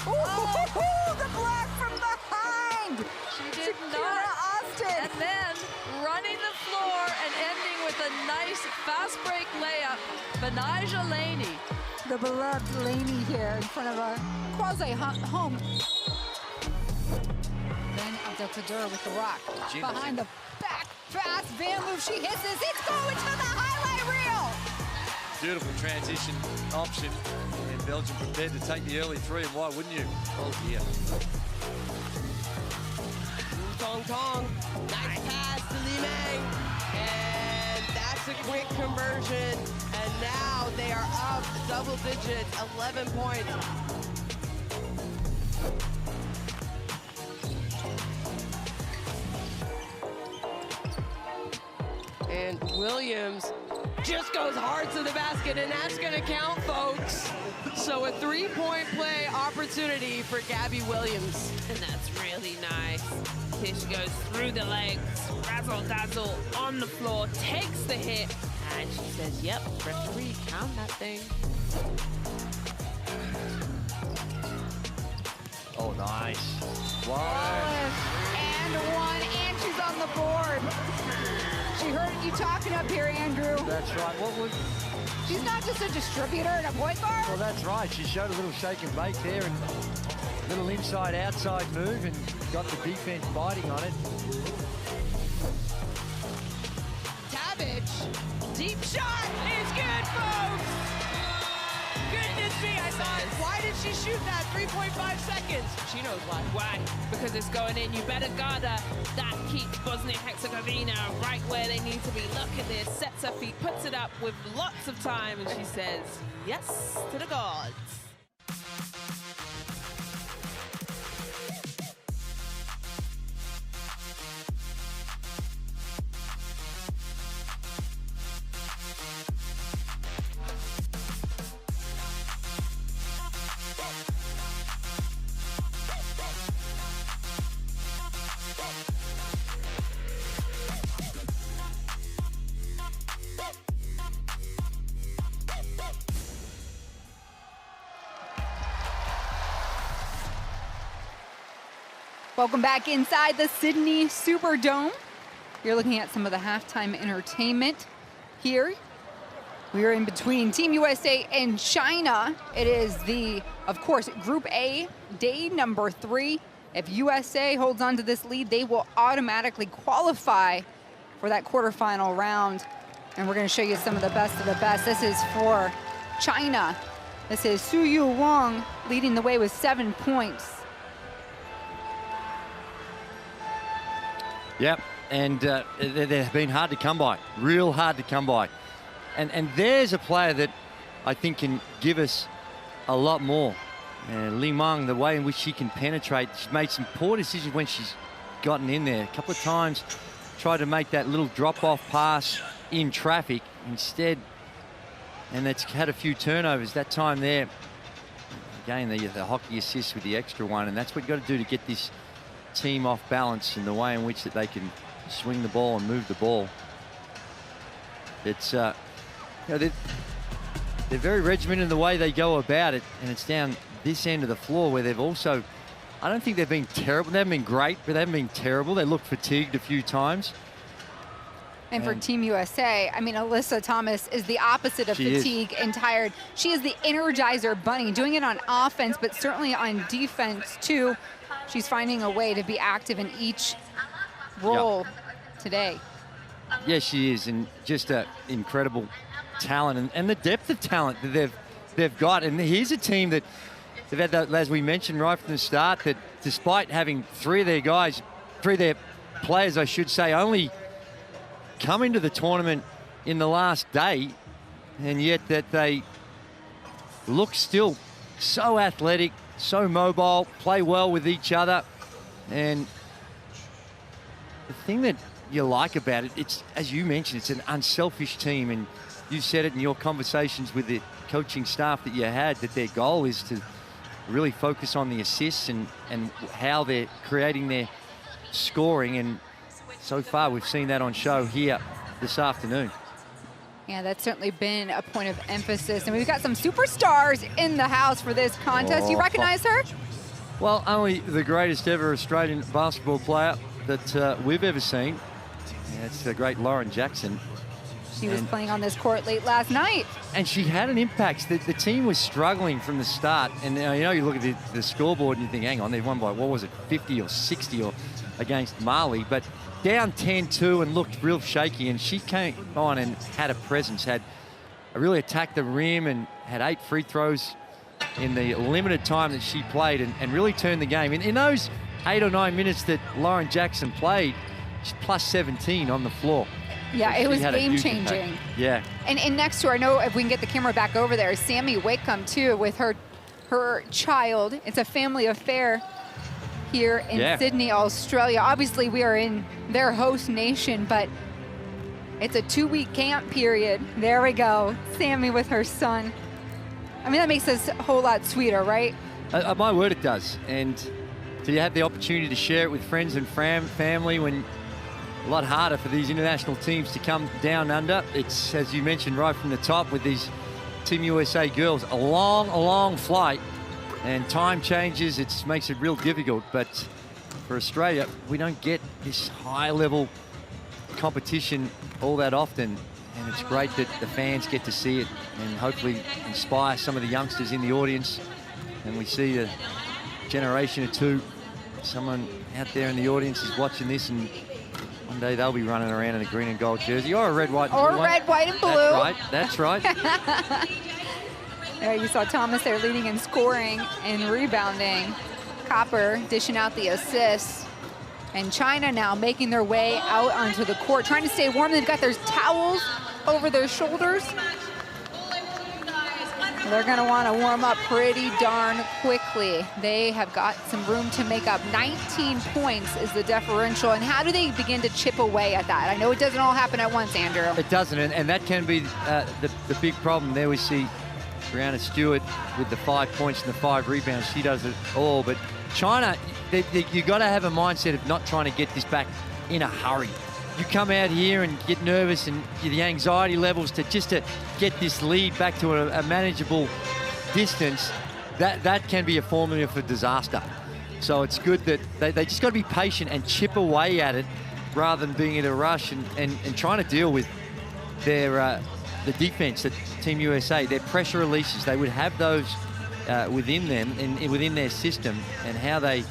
S1: Oh, the block from behind.
S7: She did
S1: Shakira
S7: not.
S1: Austin.
S7: And then running the floor and ending with a nice fast break layup, Benija Laney.
S1: The beloved Laney here in front of a quasi-home. Then Abdelkader with the rock. Behind the back, fast Van Loof, she hits this. It's going to the highlight reel.
S8: Beautiful transition option. And Belgium prepared to take the early three, and why wouldn't you? Oh, dear.
S6: Tong Tong, nice pass to Li Meng, and that's a quick conversion, and now they are up double digits, 11 points. And Williams just goes hard to the basket, and that's gonna count, folks. So a three-point play opportunity for Gabby Williams.
S9: And that's really nice. Here she goes through the legs, razzle dazzle on the floor, takes the hit, and she says, yep, referee, count that thing.
S2: Oh, nice.
S1: And one, and she's on the board. She heard you talking up here, Andrew.
S2: That's right.
S1: She's not just a distributor and a point guard.
S2: Well, that's right. She showed a little shake and bake there, and a little inside-outside move, and got the defense biting on it.
S6: Tabbage, deep shot is good, folks. Goodness me, I thought, why did she shoot that 3.5 seconds? She knows why.
S9: Why? Because it's going in. You better guard her. That keeps Bosnia-Herzegovina right where they need to be. Look at this. Sets her feet, puts it up with lots of time, and she says, yes to the gods.
S1: Welcome back inside the Sydney Superdome. You're looking at some of the halftime entertainment here. We are in between Team USA and China. It is of course, Group A, day number 3. If USA holds on to this lead, they will automatically qualify for that quarterfinal round. And we're gonna show you some of the best of the best. This is for China. This is Su Yu Wang leading the way with 7 points.
S2: Yep, and they've been hard to come by, real hard to come by. And there's a player that I think can give us a lot more. Li Meng, the way in which she can penetrate, she's made some poor decisions when she's gotten in there. A couple of times, tried to make that little drop-off pass in traffic instead, and that's had a few turnovers that time there. Again, the hockey assist with the extra one, and that's what you've got to do to get this team off balance in the way in which that they can swing the ball and move the ball. It's you know, they're very regimented in the way they go about it, and it's down this end of the floor where they've also, I don't think they've been terrible. They haven't been great, but they haven't been terrible. They look fatigued a few times.
S1: And for Team USA, I mean, Alyssa Thomas is the opposite of fatigue and tired. She is the Energizer Bunny, doing it on offense, but certainly on defense too. She's finding a way to be active in each role today.
S2: Yes, she is, and just an incredible talent and the depth of talent that they've got. And here's a team that they've had, that, as we mentioned right from the start, that despite having three of their players, I should say, only come into the tournament in the last day, and yet that they look still so athletic, so mobile, play well with each other. And the thing that you like about it, it's, as you mentioned, it's an unselfish team, and you said it in your conversations with the coaching staff that you had, that their goal is to really focus on the assists and how they're creating their scoring. And so far we've seen that on show here this afternoon.
S1: Yeah, that's certainly been a point of emphasis. And we've got some superstars in the house for this contest. You recognize her?
S2: Well, only the greatest ever Australian basketball player that we've ever seen. Yeah, it's the great Lauren Jackson.
S1: She was playing on this court late last night.
S2: And she had an impact. The team was struggling from the start. And you look at the scoreboard and you think, hang on, they've won by, what was it, 50 or 60 or against Mali. But down 10-2 and looked real shaky. And she came on and had a presence, had really attacked the rim and had 8 free throws in the limited time that she played, and really turned the game. In those 8 or 9 minutes that Lauren Jackson played, she's plus 17 on the floor.
S1: Yeah,
S2: So
S1: it was
S2: she had a huge
S1: game-changing.
S2: impact. Yeah.
S1: And next to her, I know if we can get the camera back over there, Sammy Wakecombe too, with her child. It's a family affair here in Sydney, Australia. Obviously, we are in their host nation, but it's a 2-week camp period. There we go. Sammy with her son. I mean, that makes this a whole lot sweeter, right?
S2: My word, it does. And to have the opportunity to share it with friends and family, when a lot harder for these international teams to come down under. It's, as you mentioned right from the top, with these Team USA girls, a long flight, and time changes. It makes it real difficult. But for Australia, we don't get this high-level competition all that often, and it's great that the fans get to see it and hopefully inspire some of the youngsters in the audience. And we see a generation or two, someone out there in the audience is watching this, and one day they'll be running around in a green and gold jersey, or a red, white, and blue.
S1: Or red, white, and blue.
S2: That's right.
S1: You saw Thomas there leading in scoring and rebounding. Copper dishing out the assists. And China now making their way out onto the court, trying to stay warm. They've got their towels over their shoulders. They're going to want to warm up pretty darn quickly. They have got some room to make up. 19 points is the differential. And how do they begin to chip away at that? I know it doesn't all happen at once, Andrew.
S2: It doesn't, and that can be the big problem. There we see Brianna Stewart with the 5 points and the 5 rebounds. She does it all. But China, you got to have a mindset of not trying to get this back in a hurry. You come out here and get nervous, and the anxiety levels to get this lead back to a manageable distance, that can be a formula for disaster. So it's good that they just got to be patient and chip away at it rather than being in a rush and trying to deal with their the defense that Team USA, their pressure releases. They would have those within them and within their system, and how they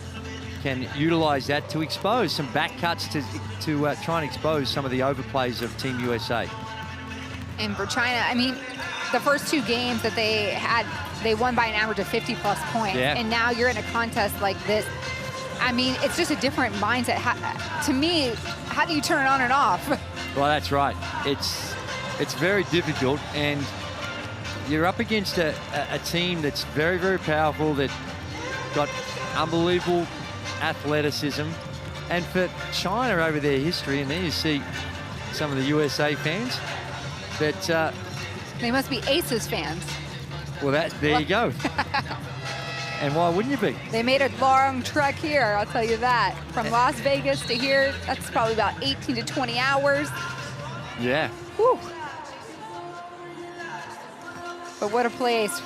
S2: can utilize that to expose some back cuts to try and expose some of the overplays of Team USA.
S1: And for China, I mean, the first 2 games that they had, they won by an average of 50+ points.
S2: Yeah.
S1: And now you're in a contest like this. I mean, it's just a different mindset. To me, how do you turn it on and off?
S2: Well, that's right. It's very difficult, and you're up against a team that's very, very powerful, that got unbelievable athleticism. And for China, over their history, and then you see some of the USA fans that
S1: they must be Aces fans.
S2: Well, there you go. And why wouldn't you be?
S1: They made a long trek here, I'll tell you that. From Las Vegas to here, that's probably about 18 to 20 hours.
S2: Yeah.
S1: Whew. But what a place.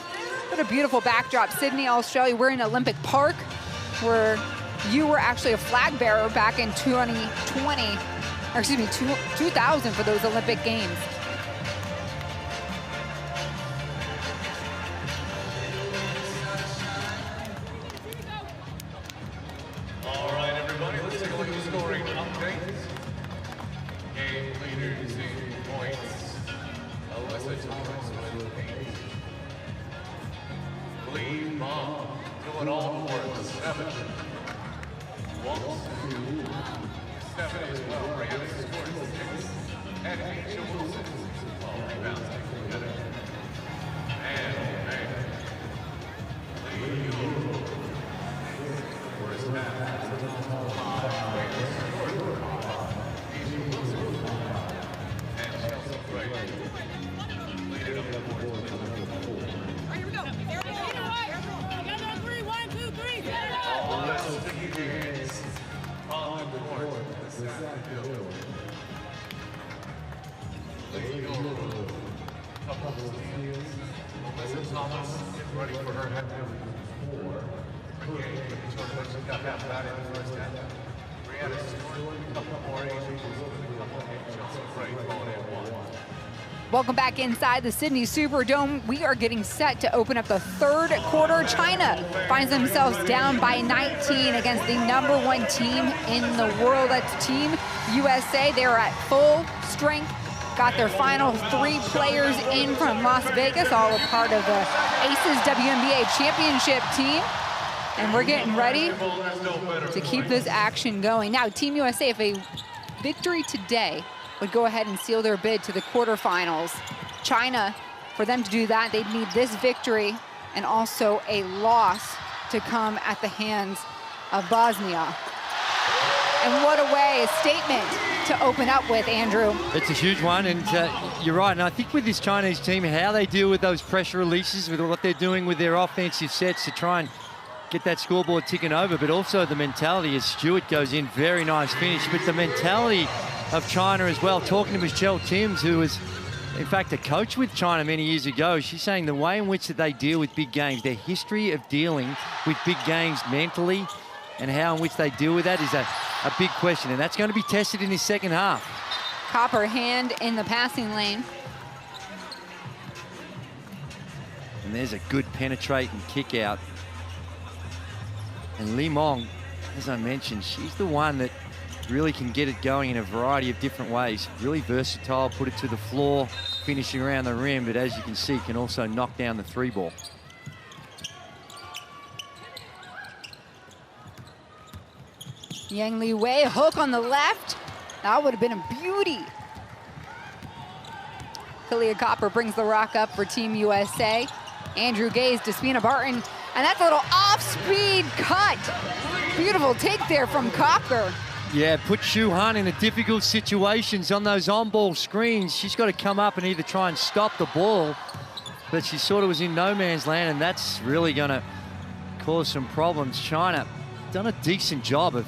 S1: What a beautiful backdrop. Sydney, Australia. We're in Olympic Park, where you were actually a flag bearer back in 2020, or excuse me, 2000 for those Olympic Games.
S4: All right, everybody, let's take a look at the scoring update. Game leaders in points. Alyssa Thomas with 8. Lee Mom doing all for 7. Walks 2. 7 as well. Brianna scores 6. And Asia Wilson 12 rebounds together. And Lee Euro for his pass. 5 Asia Wilson 5. And Chelsea Gray lead it up the board. Let's take it on the board. The Sackville. Couple of steals. Alyssa Thomas getting ready for her half. 4. Game with the tournament. She got half that in the first half. Brianna Stewart, a couple more Asians, a couple of Chelsea Gray going in 1.
S1: Welcome back inside the Sydney Superdome. We are getting set to open up the third quarter. China finds themselves down by 19 against the #1 team in the world. That's Team USA. They are at full strength got their final 3 players in from Las Vegas, all a part of the Aces WNBA championship team. And we're getting ready to keep this action going. Now, Team USA, if a victory today would go ahead and seal their bid to the quarterfinals. China, for them to do that, they'd need this victory and also a loss to come at the hands of Bosnia. And what a way, a statement to open up with, Andrew.
S2: It's a huge one, and you're right. And I think with this Chinese team, how they deal with those pressure releases, with what they're doing with their offensive sets to try and get that scoreboard ticking over, but also the mentality as Stewart goes in, very nice finish. But the mentality of China as well, talking to Michelle Timms, who was, in fact, a coach with China many years ago, she's saying the way in which that they deal with big games, their history of dealing with big games mentally, and how in which they deal with that is a big question, and that's going to be tested in his second half.
S1: Copper hand in the passing lane.
S2: And there's a good penetrating kick out. And Li Meng, as I mentioned, she's the one that really can get it going in a variety of different ways. Really versatile, put it to the floor, finishing around the rim, but as you can see, can also knock down the 3-ball.
S1: Yang Li Wei, hook on the left. That would have been a beauty. Kalia Copper brings the rock up for Team USA. Andrew Gaze, Despina Barton, and that's a little off-speed cut. Beautiful take there from Copper.
S2: Yeah, put Xu Han in the difficult situations on those on-ball screens. She's got to come up and either try and stop the ball, but she sort of was in no man's land, and that's really going to cause some problems. China done a decent job of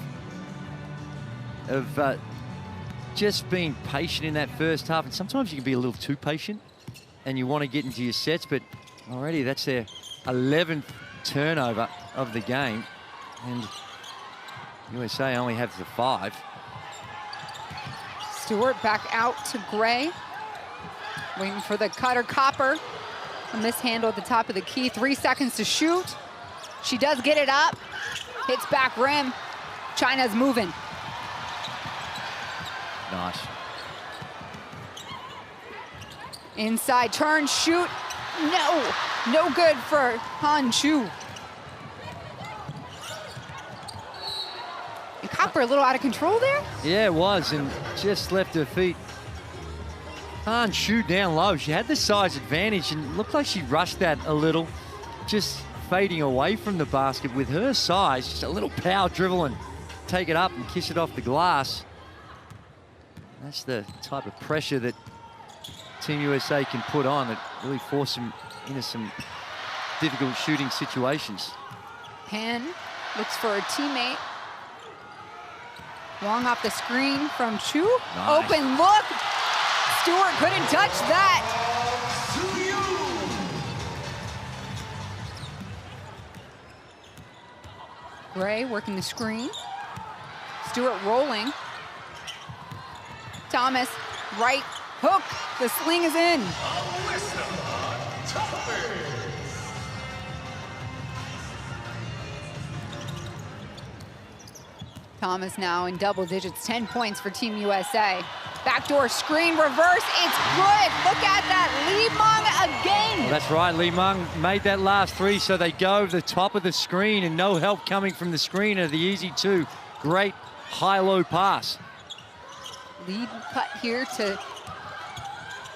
S2: just being patient in that first half, and sometimes you can be a little too patient and you want to get into your sets, but already that's their 11th turnover of the game, and USA only have the 5.
S1: Stewart back out to Gray, waiting for the cutter. Copper, a mishandle at the top of the key. 3 seconds to shoot. She does get it up, hits back rim. China's moving.
S2: Nice.
S1: Inside turn, shoot. No good for Han Chu. And Copper a little out of control there?
S2: Yeah, it was, and just left her feet. Han Chu down low. She had the size advantage and looked like she rushed that a little, just fading away from the basket with her size. Just a little power dribble and take it up and kiss it off the glass. That's the type of pressure that Team USA can put on that really force them into some difficult shooting situations.
S1: Pan looks for a teammate. Long off the screen from Chu.
S2: Nice.
S1: Open look. Stewart couldn't touch that. Gray working the screen. Stewart rolling. Thomas, right hook. The sling is in. Thomas now in double digits, 10 points for Team USA. Backdoor screen, reverse, it's good. Look at that, Li Meng again.
S2: Well, that's right, Li Meng made that last 3, so they go over the top of the screen and no help coming from the screener, the easy 2. Great high-low pass.
S1: Lead cut here to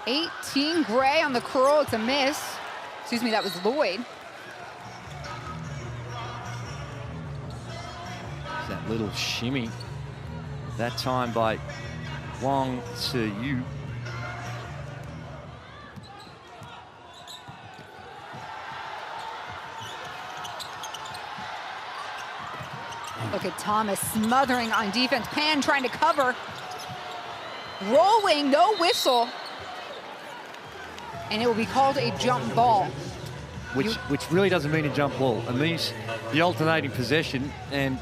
S1: 18. Gray on the curl, it's a miss. Excuse me, that was Lloyd.
S2: That little shimmy, that time by Wang Tzu.
S1: Look at Thomas smothering on defense. Pan trying to cover. Rolling, no whistle. And it will be called a jump ball.
S2: Which really doesn't mean a jump ball. It means the alternating possession. And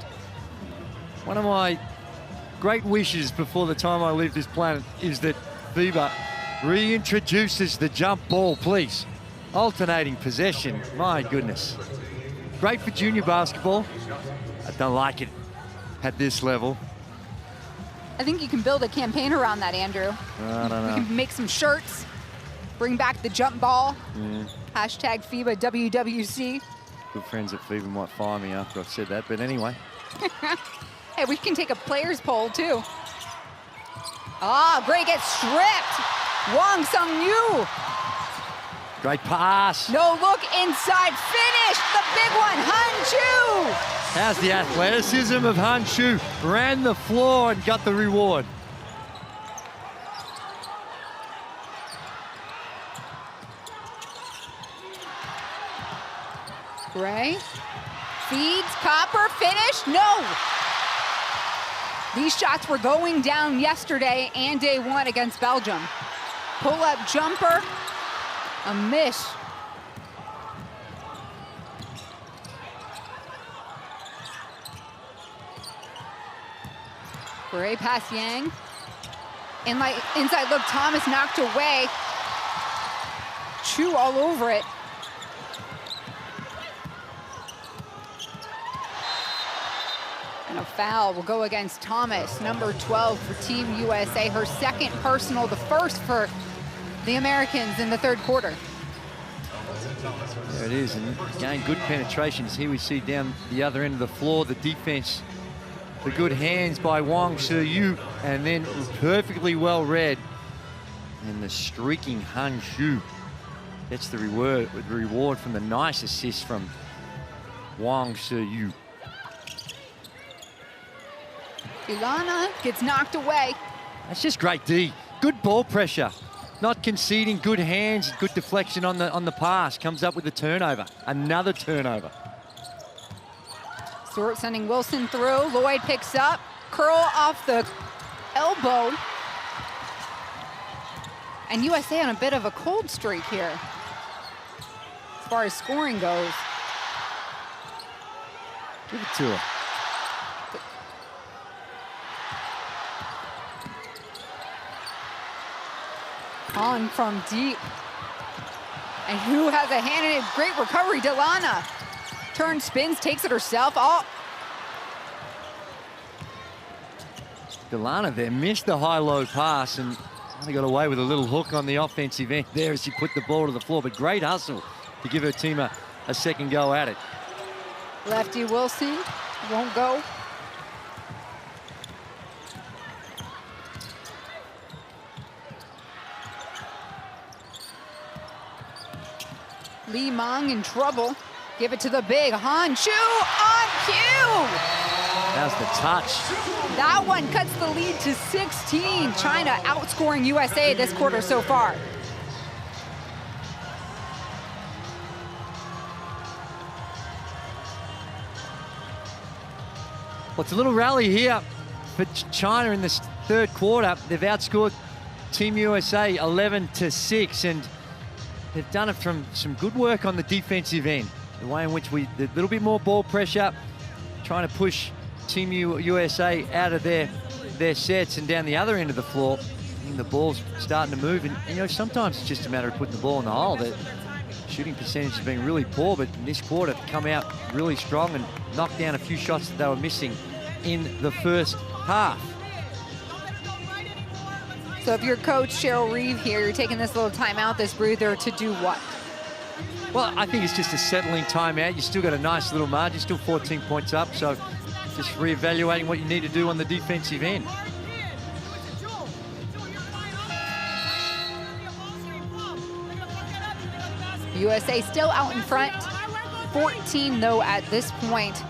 S2: one of my great wishes before the time I leave this planet is that FIBA reintroduces the jump ball, please. Alternating possession, my goodness. Great for junior basketball. I don't like it at this level.
S1: I think you can build a campaign around that, Andrew.
S2: I don't know.
S1: We can make some shirts, bring back the jump ball. Hashtag FIBA WWC.
S2: Good friends at FIBA might fire me after I've said that, but anyway.
S1: Hey, we can take a players poll too. Ah, Gray gets stripped. Wang Sung-yu.
S2: Great pass.
S1: No look inside, finish, the big one, Han Chu.
S2: How's the athleticism of Han Chu? Ran the floor and got the reward.
S1: Gray feeds, Copper, finish, no. These shots were going down yesterday and day one against Belgium. Pull-up jumper, a miss. Gray pass Yang. Inside look, Thomas knocked away. Chu all over it. And a foul will go against Thomas, number 12 for Team USA. Her second personal, the first for the Americans in the third quarter.
S2: There it is, and again, good penetrations. Here we see down the other end of the floor, the defense, the good hands by Wang Se-yu, and then perfectly well read. And the streaking Han Chu gets the reward from the nice assist from Wang Se-yu.
S1: Ilana gets knocked away.
S2: That's just great D. Good ball pressure. Not conceding, good hands, good deflection on the pass. Comes up with the turnover. Another turnover.
S1: Stewart sending Wilson through. Lloyd picks up. Curl off the elbow. And USA on a bit of a cold streak here as far as scoring goes.
S2: Give it to her.
S1: On from deep. And who has a hand in it? Great recovery, Delana. Turns, spins, takes it herself. Oh.
S2: Delana there missed the high-low pass and only got away with a little hook on the offensive end there as she put the ball to the floor. But great hustle to give her team a second go at it.
S1: Lefty Wilson won't go. Lee Mong in trouble. Give it to the big Han Chu on cue.
S2: How's the touch?
S1: That one cuts the lead to 16. China outscoring USA this quarter so far.
S2: Well, it's a little rally here for China in this third quarter. They've outscored Team USA 11-6, and they've done it from some good work on the defensive end. The way in which a little bit more ball pressure, trying to push Team USA out of their sets, and down the other end of the floor, the ball's starting to move. And you know, sometimes it's just a matter of putting the ball in the hole. The shooting percentage has been really poor, but in this quarter, come out really strong and knocked down a few shots that they were missing in the first half.
S1: So if you're coach Cheryl Reeve here, you're taking this little timeout, this breather, to do what?
S2: Well, I think it's just a settling timeout. You still got a nice little margin, still 14 points up, so just reevaluating what you need to do on the defensive end.
S1: USA still out in front, 14 though at this point.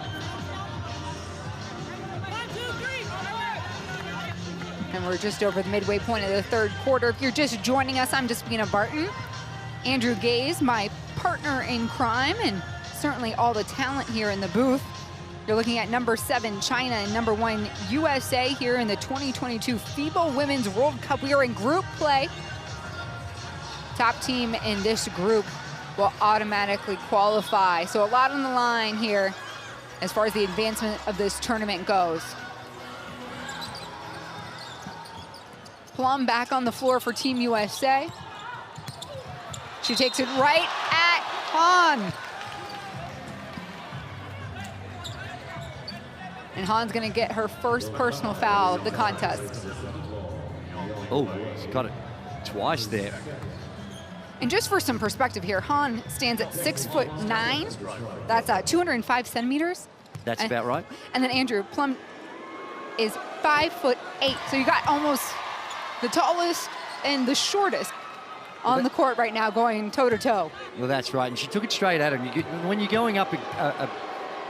S1: And we're just over the midway point of the third quarter. If you're just joining us, I'm Despina Barton. Andrew Gaze, my partner in crime, and certainly all the talent here in the booth. You're looking at number 7 China and number 1 USA here in the 2022 FIBA Women's World Cup. We are in group play. Top team in this group will automatically qualify. So a lot on the line here as far as the advancement of this tournament goes. Plum back on the floor for Team USA. She takes it right at Han. And Han's gonna get her first personal foul of the contest.
S2: Oh, she's got it twice there.
S1: And just for some perspective here, Han stands at 6'9". That's 205 centimeters.
S2: That's about right.
S1: And then Andrew Plum is 5'8". So you got almost the tallest and the shortest on the court right now, going toe to toe.
S2: Well, that's right. And she took it straight at him. When you're going up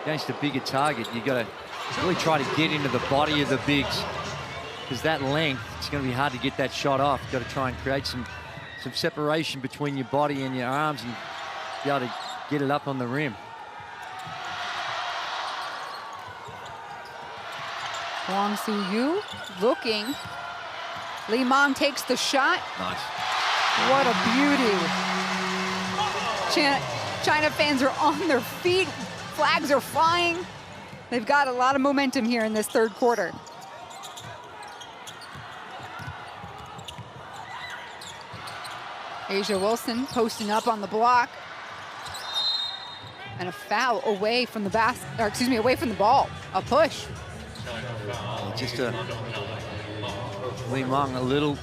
S2: against a bigger target, you got to really try to get into the body of the bigs, because that length, it's going to be hard to get that shot off. You've got to try and create some separation between your body and your arms and be able to get it up on the rim.
S1: Wang Su-yu looking. Li Meng takes the shot.
S2: Nice.
S1: What a beauty. China fans are on their feet. Flags are flying. They've got a lot of momentum here in this third quarter. Asia Wilson posting up on the block. And a foul away from the away from the ball. A push.
S2: Just Li Meng a little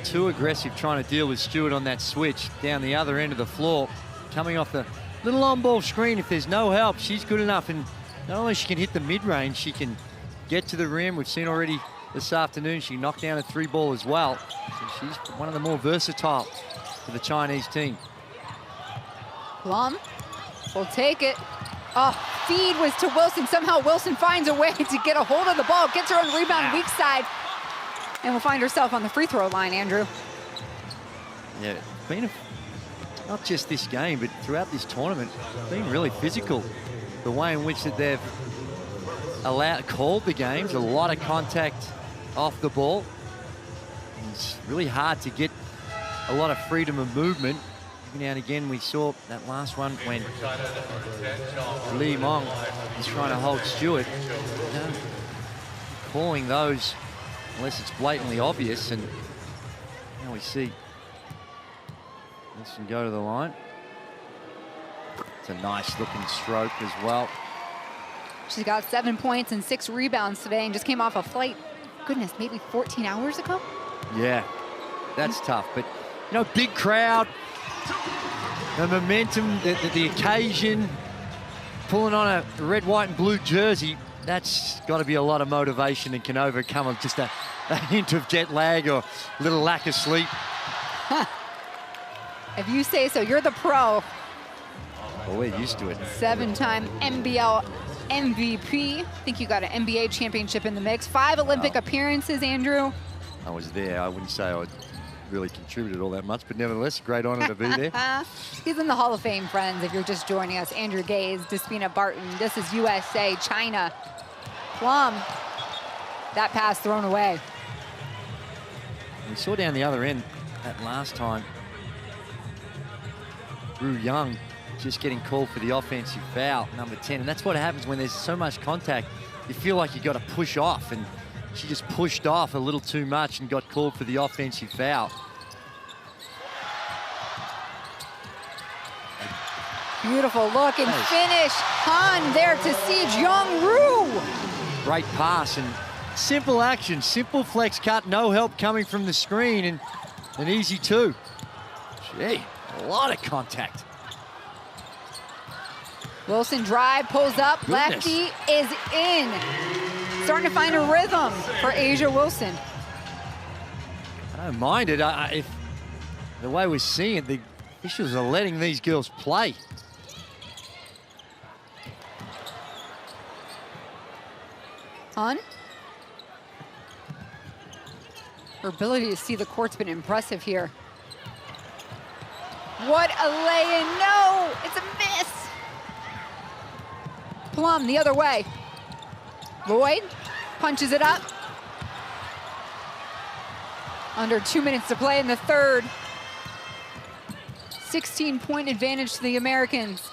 S2: too aggressive, trying to deal with Stewart on that switch down the other end of the floor. Coming off the little on-ball screen. If there's no help, she's good enough. And not only she can hit the mid-range, she can get to the rim. We've seen already this afternoon, she knocked down a 3-ball as well. So she's one of the more versatile for the Chinese team.
S1: Plum will take it. Oh, feed was to Wilson. Somehow Wilson finds a way to get a hold of the ball, gets her on the rebound weak side, and will find herself on the free throw line, Andrew.
S2: Yeah, been not just this game, but throughout this tournament, been really physical. The way in which that they've called the games, a lot of contact off the ball. It's really hard to get a lot of freedom of movement. Every now and again, we saw that last one when Li Meng is trying to hold Stewart. Calling those unless it's blatantly obvious, and now we see Wilson go to the line. It's a nice looking stroke as well.
S1: She's got 7 points and 6 rebounds today and just came off a flight, goodness, maybe 14 hours ago?
S2: Yeah, that's tough. But, you know, big crowd, the momentum, the occasion, pulling on a red, white and blue jersey, that's got to be a lot of motivation and can overcome just a hint of jet lag or a little lack of sleep.
S1: If you say so, you're the pro.
S2: Well, we're used to it.
S1: 7-time NBL MVP. I think you got an NBA championship in the mix. 5 Olympic appearances, Andrew.
S2: I was there. I wouldn't say I really contributed all that much, but nevertheless, a great honor to be there.
S1: He's in the Hall of Fame, friends, if you're just joining us. Andrew Gaze, Despina Barton. This is USA, China. Plum. That pass thrown away.
S2: We saw down the other end that last time, Ru Young just getting called for the offensive foul, number 10. And that's what happens when there's so much contact. You feel like you got to push off, and she just pushed off a little too much and got called for the offensive foul.
S1: Beautiful look and finish. Han there to siege Young Ru.
S2: Great pass and simple action, simple flex cut, no help coming from the screen, and an easy 2. Gee, a lot of contact.
S1: Wilson drive, pulls up, lefty is in. Starting to find a rhythm for Asia Wilson.
S2: I don't mind it. If the way we're seeing it, the officials are letting these girls play.
S1: Han? Her ability to see the court's been impressive here. What a lay-in, no, it's a miss. Plum the other way. Lloyd punches it up. Under 2 minutes to play in the third. 16-point advantage to the Americans.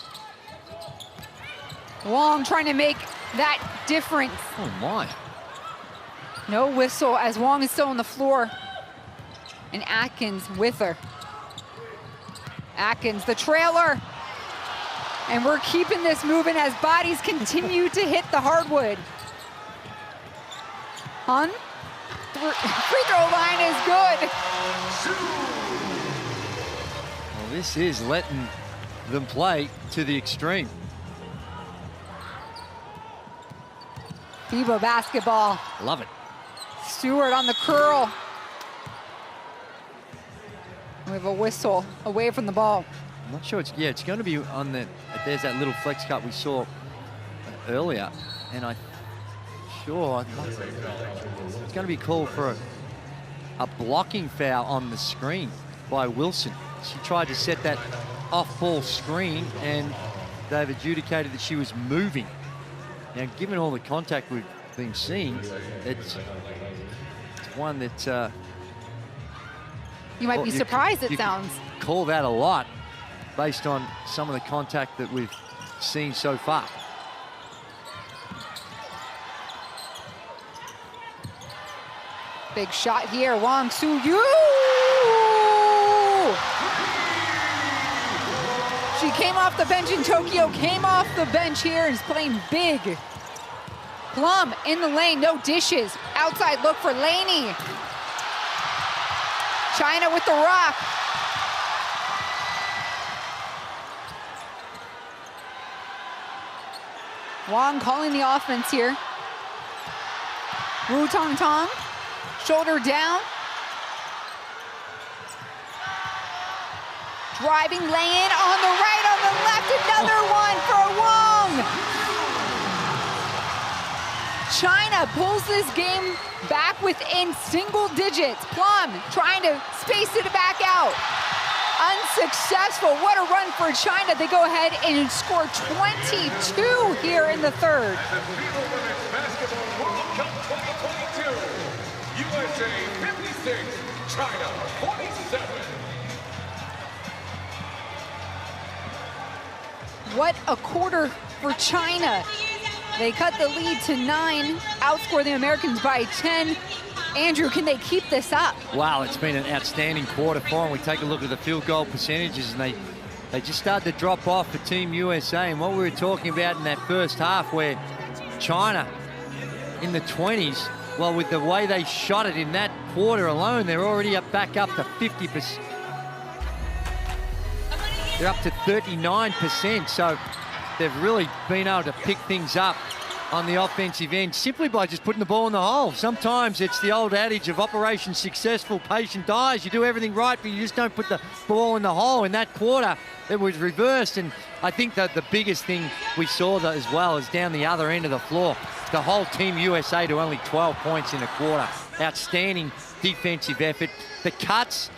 S1: Wong trying to make that difference.
S2: Oh my.
S1: No whistle as Wong is still on the floor. And Atkins with her. Atkins, the trailer. And we're keeping this moving as bodies continue to hit the hardwood. Han, free throw line is good.
S2: Well, this is letting them play to the extreme.
S1: FIBA basketball.
S2: Love it.
S1: Stewart on the curl. We have a whistle away from the ball.
S2: I'm not sure. It's going to be on the. There's that little flex cut we saw earlier, and it's going to be called for a blocking foul on the screen by Wilson. She tried to set that off-ball screen, and they've adjudicated that she was moving. Now, given all the contact we've been seeing, it's one that
S1: you might be surprised. It sounds.
S2: Call that a lot, based on some of the contact that we've seen so far.
S1: Big shot here, Wang Su-yu! She came off the bench in Tokyo, came off the bench here and is playing big. Plum in the lane, no dishes. Outside look for Laney. China with the rock. Wang calling the offense here. Wu Tong Tong, shoulder down. Driving lane on the right, on the left, another one for Wang. China pulls this game back within single digits. Plum trying to space it back out. Unsuccessful. What a run for China. They go ahead and score 22 here in the third.
S4: The FIBA Women's Basketball World Cup 2022. USA 56, China 47.
S1: What a quarter for China. They cut the lead to 9, outscore the Americans by 10. Andrew, can they keep this up?
S2: Wow, it's been an outstanding quarter for them. We take a look at the field goal percentages, and they just started to drop off for Team USA. And what we were talking about in that first half, where China in the 20s, well, with the way they shot it in that quarter alone, they're already back up to 50%. They're up to 39%, so they've really been able to pick things up on the offensive end simply by just putting the ball in the hole. Sometimes it's the old adage of operation successful, patient dies. You do everything right, but you just don't put the ball in the hole. In that quarter, it was reversed, and I think that the biggest thing we saw that as well is down the other end of the floor. The whole Team USA to only 12 points in a quarter. Outstanding defensive effort. The cuts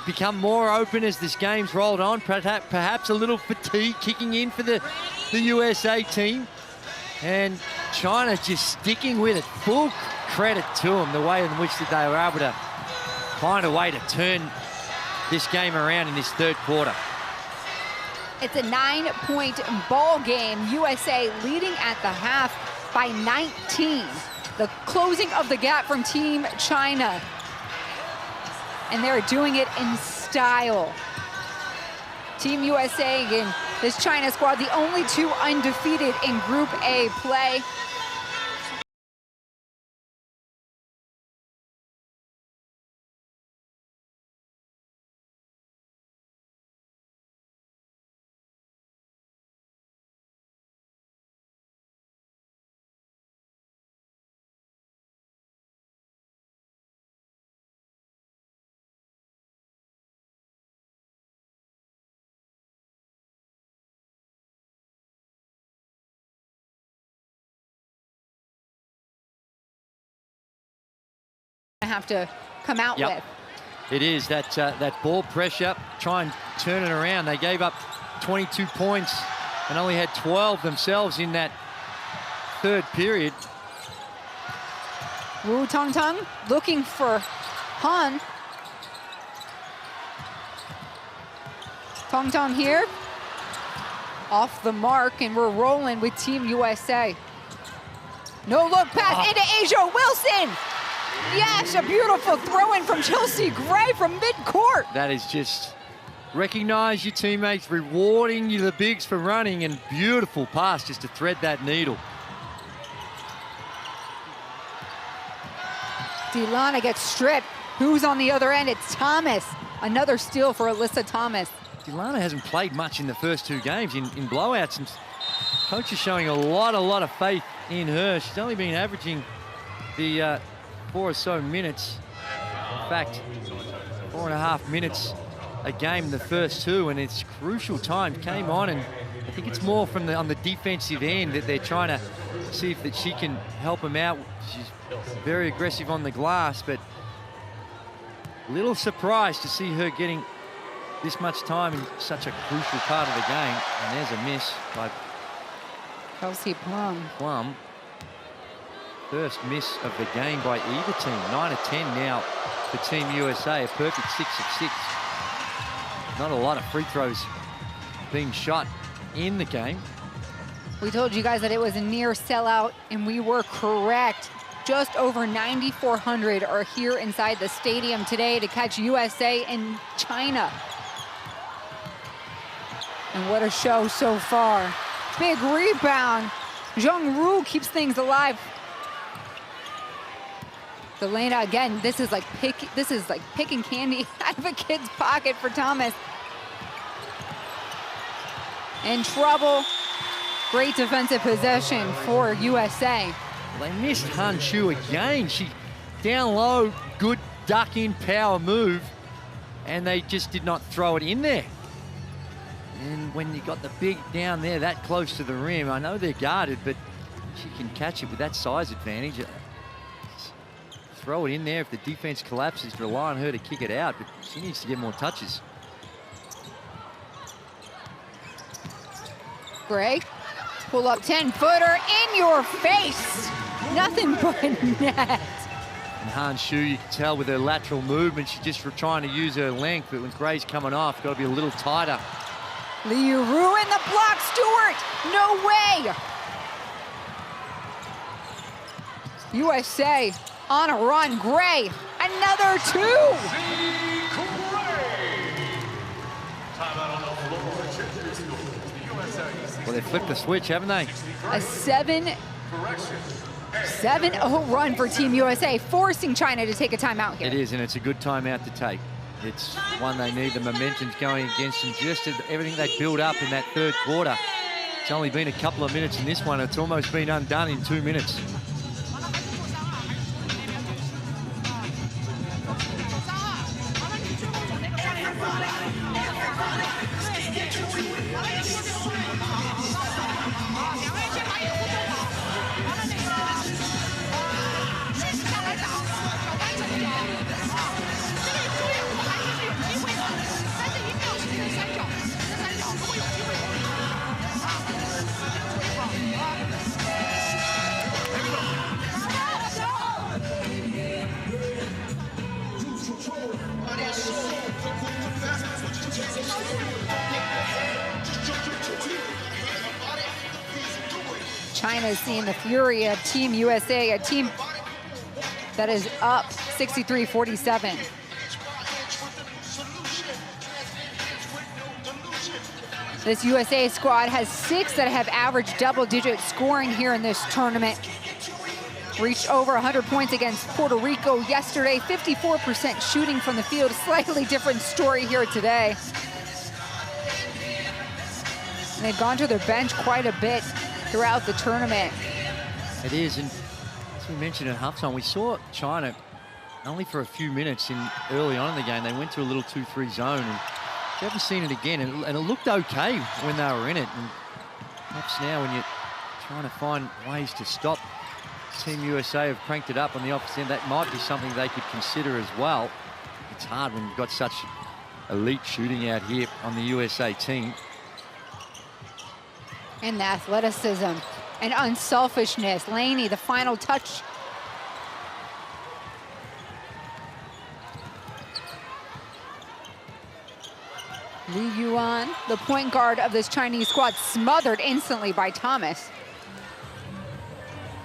S2: become more open as this game's rolled on. Perhaps a little fatigue kicking in for the USA team. And China just sticking with it. Full credit to them, the way in which that they were able to find a way to turn this game around in this third quarter.
S1: It's a 9-point ball game. USA leading at the half by 19. The closing of the gap from Team China. And they're doing it in style. Team USA again, this China squad, the only 2 undefeated in Group A play. Have to come out with.
S2: It is that ball pressure, try and turn it around. They gave up 22 points and only had 12 themselves in that third period.
S1: Wu Tong Tong looking for Han. Tong Tong here. Off the mark, and we're rolling with Team USA. No look pass into Asia Wilson. Yes, a beautiful throw-in from Chelsea Gray from mid-court.
S2: That is just recognize your teammates, rewarding you, the bigs, for running, and beautiful pass just to thread that needle.
S1: Delana gets stripped. Who's on the other end? It's Thomas. Another steal for Alyssa Thomas.
S2: Delana hasn't played much in the first 2 games in blowouts, and coach is showing a lot of faith in her. She's only been averaging the 4 or so minutes. In fact, 4.5 minutes a game in the first 2, and it's crucial time. Came on, and I think it's more from on the defensive end that they're trying to see if that she can help them out. She's very aggressive on the glass, but a little surprised to see her getting this much time in such a crucial part of the game. And there's a miss by
S1: Kelsey
S2: Plum. First miss of the game by either team. 9 of 10 now for Team USA, a perfect 6 of 6. Not a lot of free throws being shot in the game.
S1: We told you guys that it was a near sellout, and we were correct. Just over 9,400 are here inside the stadium today to catch USA and China. And what a show so far. Big rebound. Zheng Ru keeps things alive. Delana again, this is like picking candy out of a kid's pocket for Thomas. In trouble. Great defensive possession for USA.
S2: They missed Han Chu again. She down low, good duck in power move, and they just did not throw it in there. And when you got the big down there that close to the rim, I know they're guarded, but she can catch it with that size advantage. Throw it in there. If the defense collapses, rely on her to kick it out, but she needs to get more touches.
S1: Gray, pull up 10-footer in your face. Nothing but net.
S2: And Han Shu, you can tell with her lateral movement, she's just trying to use her length, but when Gray's coming off, got to be a little tighter.
S1: Liu Ru in the block, Stewart. No way. USA on a run. Gray, another 2.
S2: Well, they flipped the switch, haven't they?
S1: A 7-0 run for Team USA, forcing China to take a timeout here.
S2: It is, and it's a good timeout to take. It's one they need. The momentum's going against them. Just everything they build up in that third quarter. It's only been a couple of minutes in this one. It's almost been undone in 2 minutes.
S1: China's seeing the fury of Team USA, a team that is up 63-47. This USA squad has 6 that have averaged double-digit scoring here in this tournament. Reached over 100 points against Puerto Rico yesterday, 54% shooting from the field. Slightly different story here today. And they've gone to their bench quite a bit throughout the tournament.
S2: It is, and as we mentioned at halftime, we saw China only for a few minutes early on in the game. They went to a little 2-3 zone, and we haven't seen it again, and it looked okay when they were in it. And perhaps now when you're trying to find ways to stop, Team USA have cranked it up on the opposite end. That might be something they could consider as well. It's hard when you've got such elite shooting out here on the USA team.
S1: And the athleticism and unselfishness. Laney, the final touch. Li Yuan, the point guard of this Chinese squad, smothered instantly by Thomas.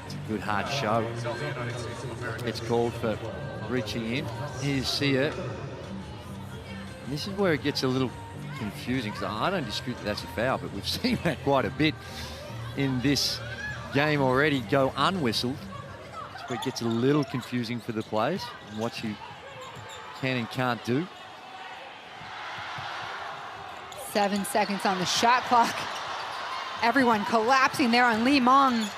S2: It's a good hard show. It's called for reaching in. Here's Sia. And this is where it gets a little confusing, because I don't dispute that that's a foul, but we've seen that quite a bit in this game already go unwhistled. where it gets a little confusing for the players and what you can and can't do.
S1: 7 seconds on the shot clock. Everyone collapsing there on Lee Mong.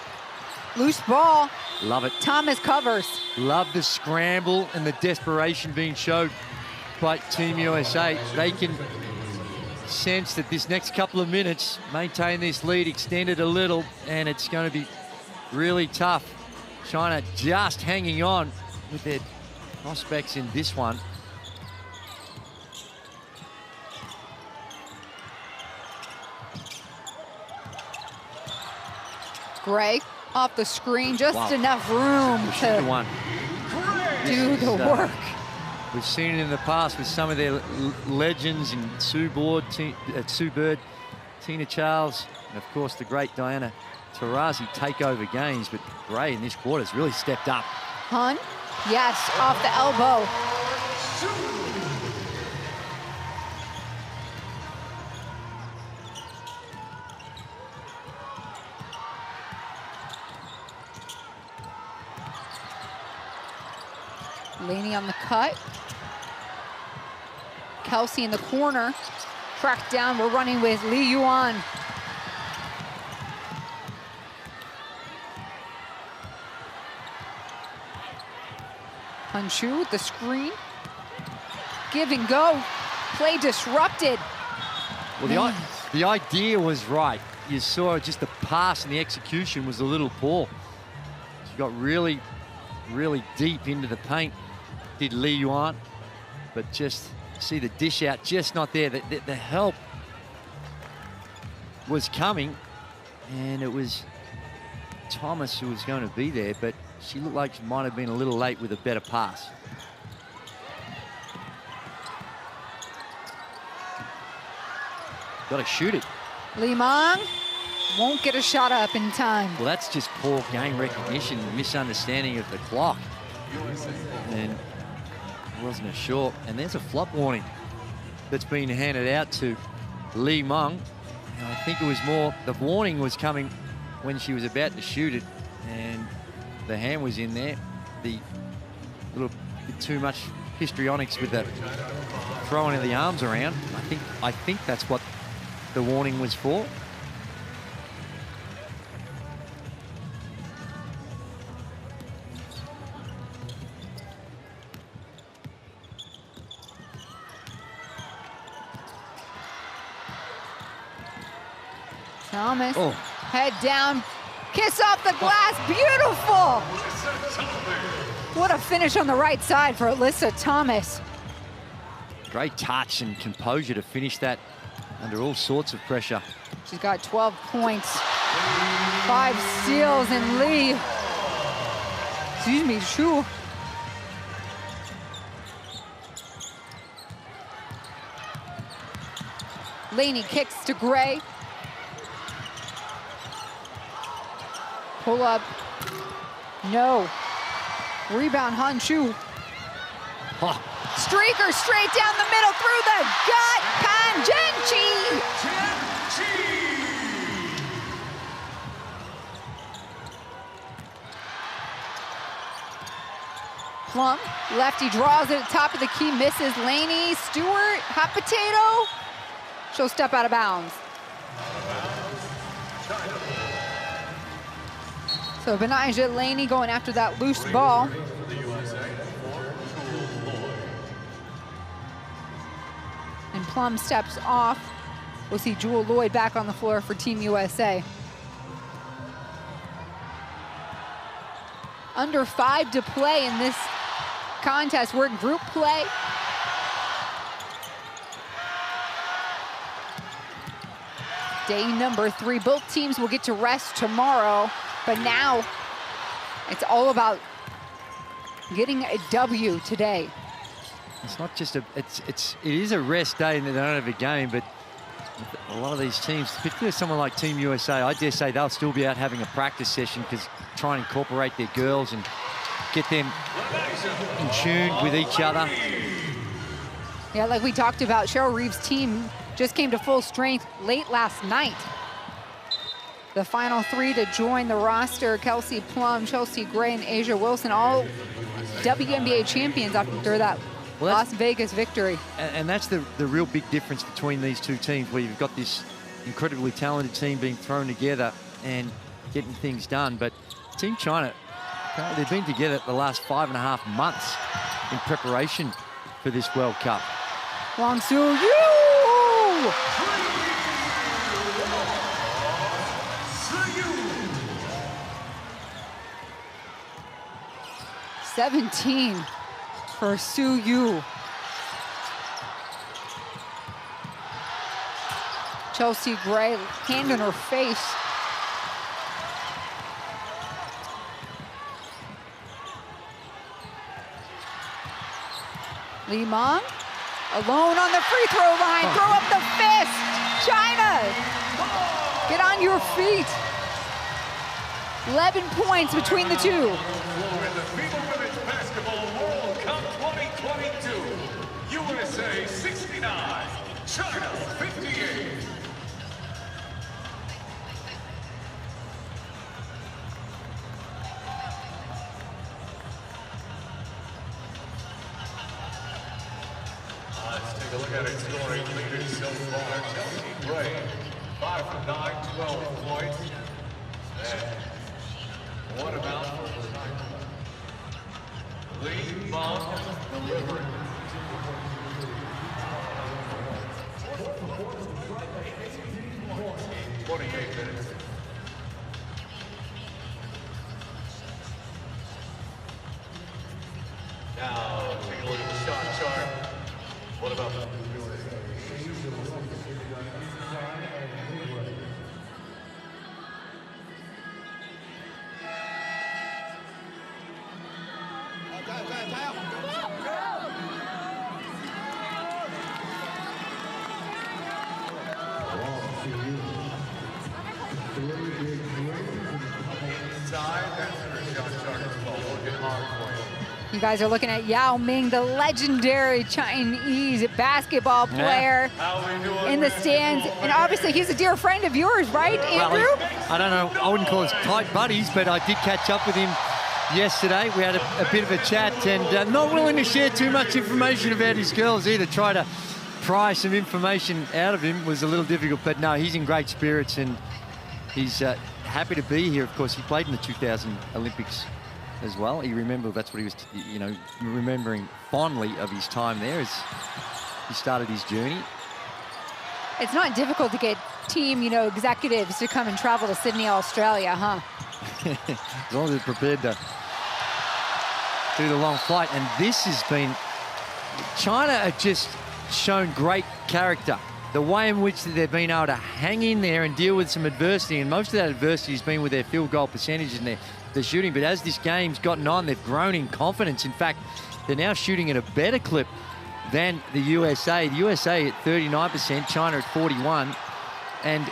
S1: Loose ball.
S2: Love it.
S1: Thomas covers.
S2: Love the scramble and the desperation being showed by Team USA. They can sense that this next couple of minutes, maintain this lead, extend it a little, and it's going to be really tough. China just hanging on with their prospects in this one.
S1: Gray off the screen, just enough room to do the work.
S2: We've seen it in the past with some of their legends in Sue Bird, Tina Charles, and of course the great Diana Taurasi take over games, but Gray in this quarter has really stepped up.
S1: Hun, yes, off the elbow. Laney on the cut. Kelsey in the corner. Tracked down, we're running with Li Yuan. Hanshu with the screen. Give and go. Play disrupted.
S2: Well, the idea was right. You saw just the pass and the execution was a little poor. She got really, really deep into the paint, did Li Yuan, but just see the dish out, just not there. The help was coming, and it was Thomas who was going to be there, but she looked like she might have been a little late with a better pass. Got to shoot it.
S1: Li Mong won't get a shot up in time.
S2: Well, that's just poor game recognition, misunderstanding of the clock. And it wasn't a short. And there's a flop warning that's been handed out to Li Mong. And I think it was more, the warning was coming when she was about to shoot it, and the hand was in there. The little bit too much histrionics with the throwing of the arms around. I think that's what the warning was for.
S1: Thomas, head down, kiss off the glass, beautiful! What a finish on the right side for Alyssa Thomas.
S2: Great touch and composure to finish that under all sorts of pressure.
S1: She's got 12 points, 5 steals, and Lee, excuse me, Shu. Laney kicks to Gray. Pull up, no. Rebound, Hanshu.
S2: Oh.
S1: Streaker straight down the middle through the gut, Panjenchi. Plum, lefty draws it at the top of the key, misses. Laney, Stewart, hot potato. She'll step out of bounds. So Benijah Laney going after that loose ball. And Plum steps off. We'll see Jewel Lloyd back on the floor for Team USA. Under 5 to play in this contest. We're in group play. Day number 3. Both teams will get to rest tomorrow, but now it's all about getting a W today.
S2: It's not just it is a rest day and they don't have a game, but a lot of these teams, particularly someone like Team USA, I dare say they'll still be out having a practice session because try and incorporate their girls and get them in tune with each other.
S1: Yeah, like we talked about, Cheryl Reeves' team just came to full strength late last night. The final 3 to join the roster: Kelsey Plum, Chelsea Gray, and Asia Wilson, all WNBA champions after that Las Vegas victory.
S2: And that's the real big difference between these two teams, where you've got this incredibly talented team being thrown together and getting things done. But Team China, they've been together the last 5.5 months in preparation for this World Cup.
S1: Wang Su Yu! 17 for Su Yu. Chelsea Gray, hand in her face. Li Meng, alone on the free throw line. Throw up the fist. China, get on your feet. 11 points between the two.
S4: For the FIBA Women's Basketball World Cup 2022, USA 69, China 58. Let's take a look at it. Scoring leaders so far. Chelsea Gray, 5 for 9, 12 points. And what about for China? Li Meng delivering. "28 minutes. Now, take a look at the shot chart. What about the
S1: You guys are looking at Yao Ming, the legendary Chinese basketball player in the stands. And obviously he's a dear friend of yours, right, Andrew?
S2: Well, I don't know, I wouldn't call us tight buddies, but I did catch up with him yesterday. We had a bit of a chat, and not willing to share too much information about his girls either. Try to pry some information out of him was a little difficult, but no, he's in great spirits and he's happy to be here. Of course, he played in the 2000 Olympics as well. He remembered, that's what he was, remembering fondly of his time there as he started his journey.
S1: It's not difficult to get team, executives to come and travel to Sydney, Australia, huh?
S2: As long as they're prepared to do the long flight. And this has been, China have just shown great character. The way in which they've been able to hang in there and deal with some adversity, and most of that adversity has been with their field goal percentage and their shooting. But as this game's gotten on, they've grown in confidence. In fact, they're now shooting at a better clip than the USA. The USA at 39%, China at 41%. And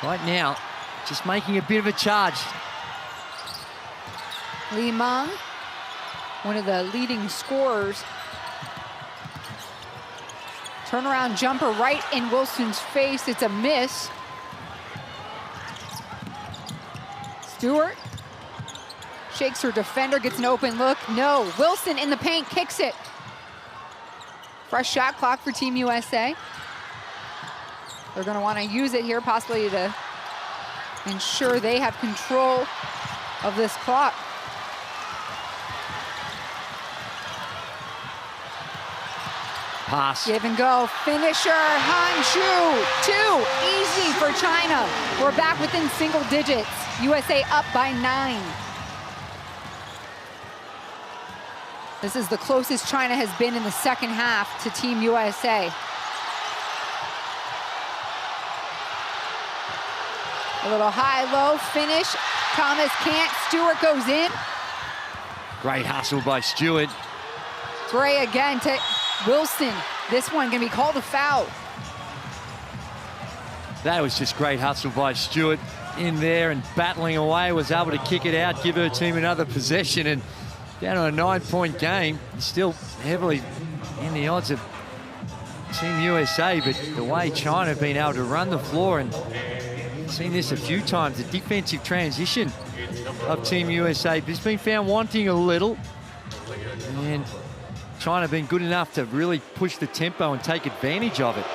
S2: right now, just making a bit of a charge.
S1: Li Meng, one of the leading scorers. Turnaround jumper right in Wilson's face. It's a miss. Stewart shakes her defender, gets an open look. No, Wilson in the paint, kicks it. Fresh shot clock for Team USA. They're gonna wanna use it here, possibly to ensure they have control of this clock.
S2: Pass.
S1: Give and go, finisher, Han Shu. 2, easy for China. We're back within single digits. USA up by 9. This is the closest China has been in the second half to Team USA. A little high-low finish. Thomas can't, Stewart goes in.
S2: Great hustle by Stewart.
S1: Gray again to Wilson. This one gonna be called a foul.
S2: That was just great hustle by Stewart in there and battling away, was able to kick it out, give her team another possession, and down on a 9-point game, still heavily in the odds of Team USA, but the way China have been able to run the floor and Seen this a few times, the defensive transition of Team USA has been found wanting a little. And China been good enough to really push the tempo and take advantage of it.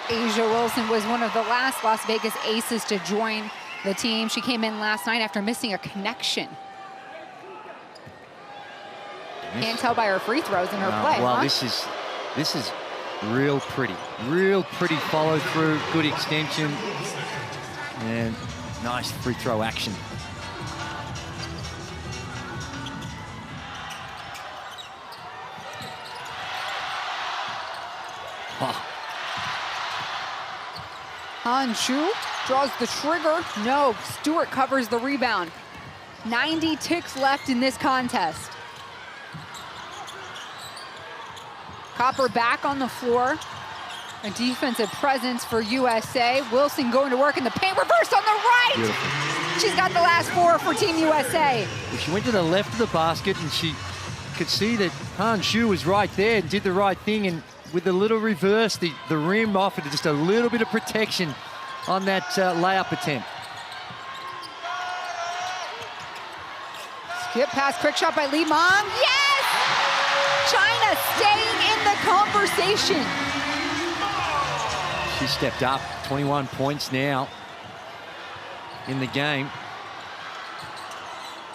S1: Asia Wilson was one of the last Las Vegas aces to join the team. She came in last night after missing a connection. Can't tell by her free throws in her play,
S2: well,
S1: huh?
S2: this is real pretty follow through, good extension, and nice free throw action.
S1: Han Shu draws the trigger. No, Stewart covers the rebound. 90 ticks left in this contest. Copper back on the floor. A defensive presence for USA. Wilson going to work in the paint. Reverse on the right.
S2: Beautiful.
S1: She's got the last four for Team USA.
S2: Well, she went to the left of the basket and she could see that Han Shu was right there and did the right thing. And with a little reverse, the rim offered just a little bit of protection on that layup attempt.
S1: Skip pass, quick shot by Li Meng. Yes! China staying in the conversation.
S2: She stepped up, 21 points now in the game.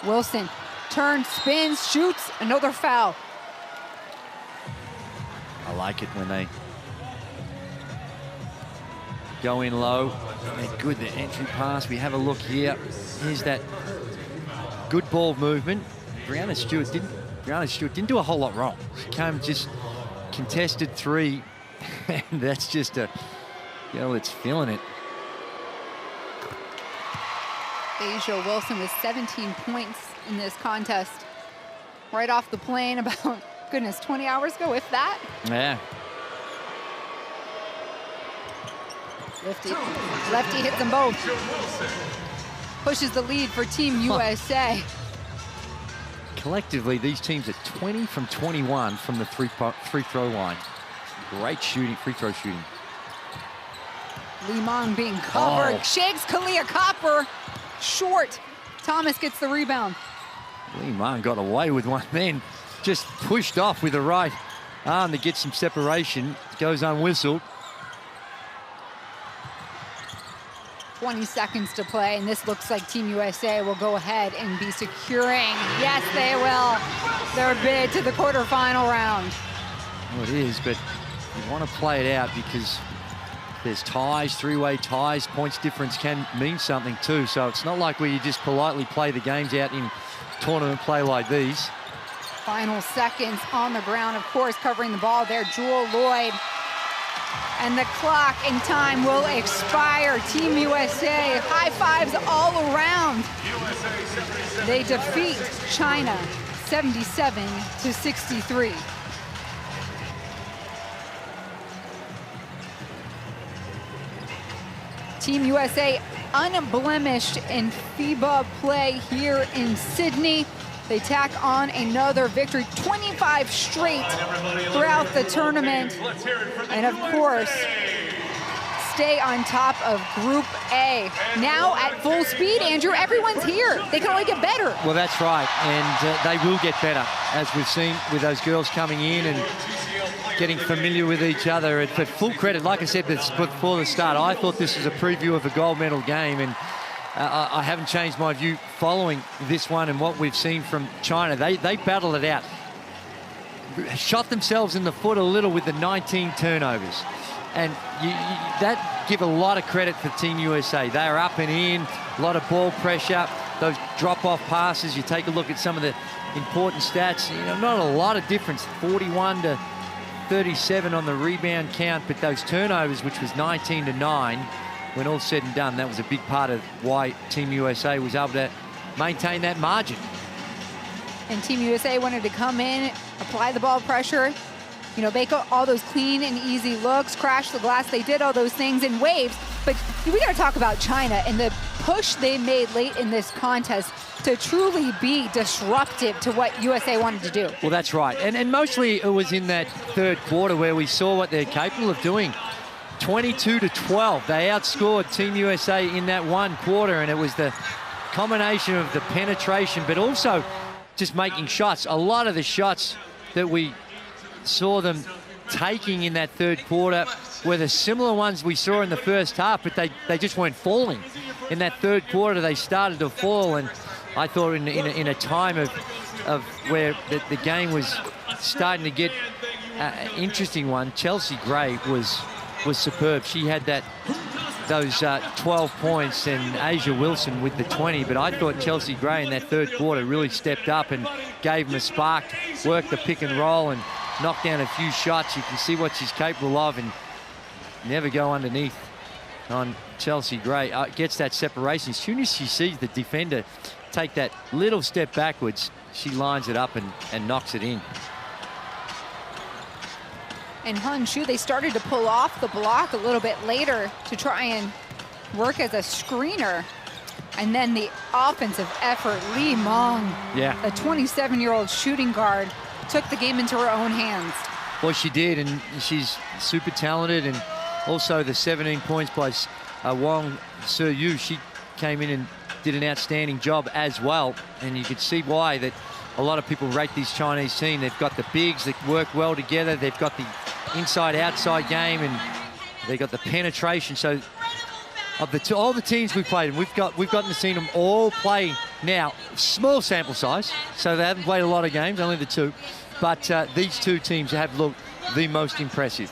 S1: Wilson turns, spins, shoots, another foul.
S2: I like it when they go in low. They're good, the entry pass. We have a look here. Here's that good ball movement. Brianna Stewart didn't do a whole lot wrong. She came just contested three, and that's just a, it's feeling it.
S1: Asia Wilson with 17 points in this contest. Right off the plane about, goodness, 20 hours ago, if that.
S2: Yeah.
S1: Lefty hits them both. Pushes the lead for Team USA.
S2: Collectively, these teams are 20 from 21 from the free throw line. Great shooting, free throw shooting.
S1: Li Meng being covered.
S2: Oh.
S1: Shakes Kalia Copper. Short. Thomas gets the rebound.
S2: Li Meng got away with one, then just pushed off with the right arm to get some separation. Goes unwhistled.
S1: 20 seconds to play, and this looks like Team USA will go ahead and be securing, yes, they will, their bid to the quarterfinal round.
S2: Well, it is, but you want to play it out because there's ties, three-way ties, points difference can mean something too. So it's not like where you just politely play the games out in tournament play like these.
S1: Final seconds on the ground, of course, covering the ball there, Jewel Lloyd. And the clock and time will expire. Team USA, high fives all around. They defeat China 77-63. Team USA unblemished in FIBA play here in Sydney. They tack on another victory, 25 straight throughout the tournament. And of course, stay on top of Group A. Now at full speed, Andrew, everyone's here. They can only get better.
S2: Well, that's right, and they will get better, as we've seen with those girls coming in and getting familiar with each other. But full credit, like I said before the start, I thought this was a preview of a gold medal game, and I haven't changed my view following this one and what we've seen from China. They battled it out. Shot themselves in the foot a little with the 19 turnovers. And that give a lot of credit for Team USA. They are up and in, a lot of ball pressure, those drop-off passes. You take a look at some of the important stats, not a lot of difference, 41 to 37 on the rebound count, but those turnovers, which was 19-9, when all said and done, that was a big part of why Team USA was able to maintain that margin.
S1: And Team USA wanted to come in, apply the ball pressure, make all those clean and easy looks, crash the glass. They did all those things in waves. But we got to talk about China and the push they made late in this contest to truly be disruptive to what USA wanted to do.
S2: Well, that's right. And mostly it was in that third quarter where we saw what they're capable of doing. 22-12. They outscored Team USA in that one quarter, and it was the combination of the penetration, but also just making shots. A lot of the shots that we saw them taking in that third quarter were the similar ones we saw in the first half, but they just weren't falling. In that third quarter, they started to fall, and I thought in a time of where the game was starting to get interesting one, Chelsea Gray was superb. She had those 12 points, and Asia Wilson with the 20, but I thought Chelsea Gray in that third quarter really stepped up and gave them a spark, worked the pick and roll and knocked down a few shots. You can see what she's capable of, and never go underneath on Chelsea Gray. Gets that separation. As soon as she sees the defender take that little step backwards, she lines it up and knocks it in.
S1: And Han Shu, they started to pull off the block a little bit later to try and work as a screener. And then the offensive effort, Lee Mong, a 27-year-old shooting guard, took the game into her own hands.
S2: Well, she did, and she's super talented. And also the 17 points by Wong Se-yu, she came in and did an outstanding job as well. And you could see why that a lot of people rate this Chinese team. They've got the bigs that work well together. They've got the inside-outside game, and they've got the penetration. So of all the teams we've played, and we've gotten to see them all play now. Small sample size, so they haven't played a lot of games, only the two. But these two teams have looked the most impressive.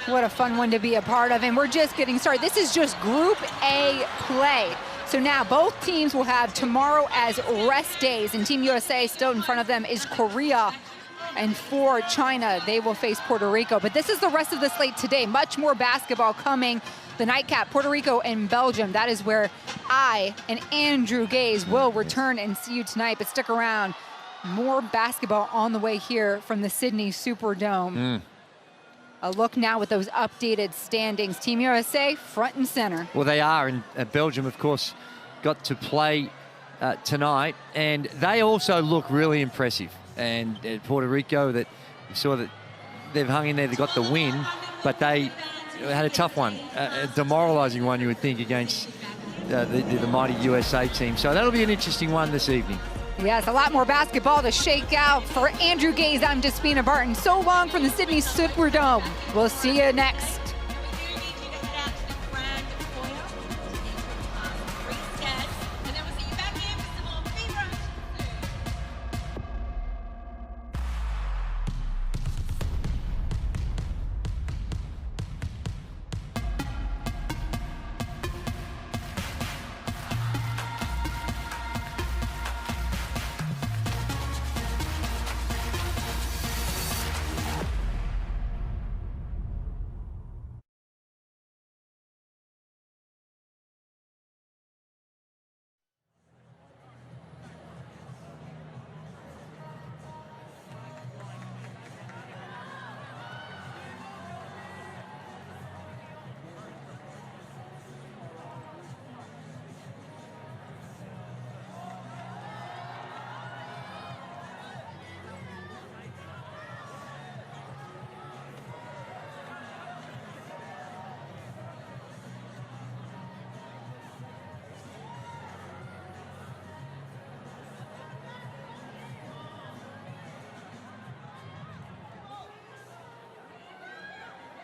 S1: What a fun one to be a part of, and we're just getting started. This is just Group A play. So now both teams will have tomorrow as rest days, and Team USA still in front of them is Korea. And for China, they will face Puerto Rico. But this is the rest of the slate today. Much more basketball coming. The nightcap, Puerto Rico and Belgium. That is where I and Andrew Gaze will return and see you tonight. But stick around. More basketball on the way here from the Sydney Superdome. A look now with those updated standings. Team USA front and center.
S2: Well, they are, and Belgium, of course, got to play tonight, and they also look really impressive. And Puerto Rico, that you saw that they've hung in there, they got the win, but they had a tough one, a demoralizing one, you would think, against the mighty USA team. So that'll be an interesting one this evening.
S1: Yes, a lot more basketball to shake out. For Andrew Gaze, I'm Despina Barton. So long from the Sydney Superdome. We'll see you next.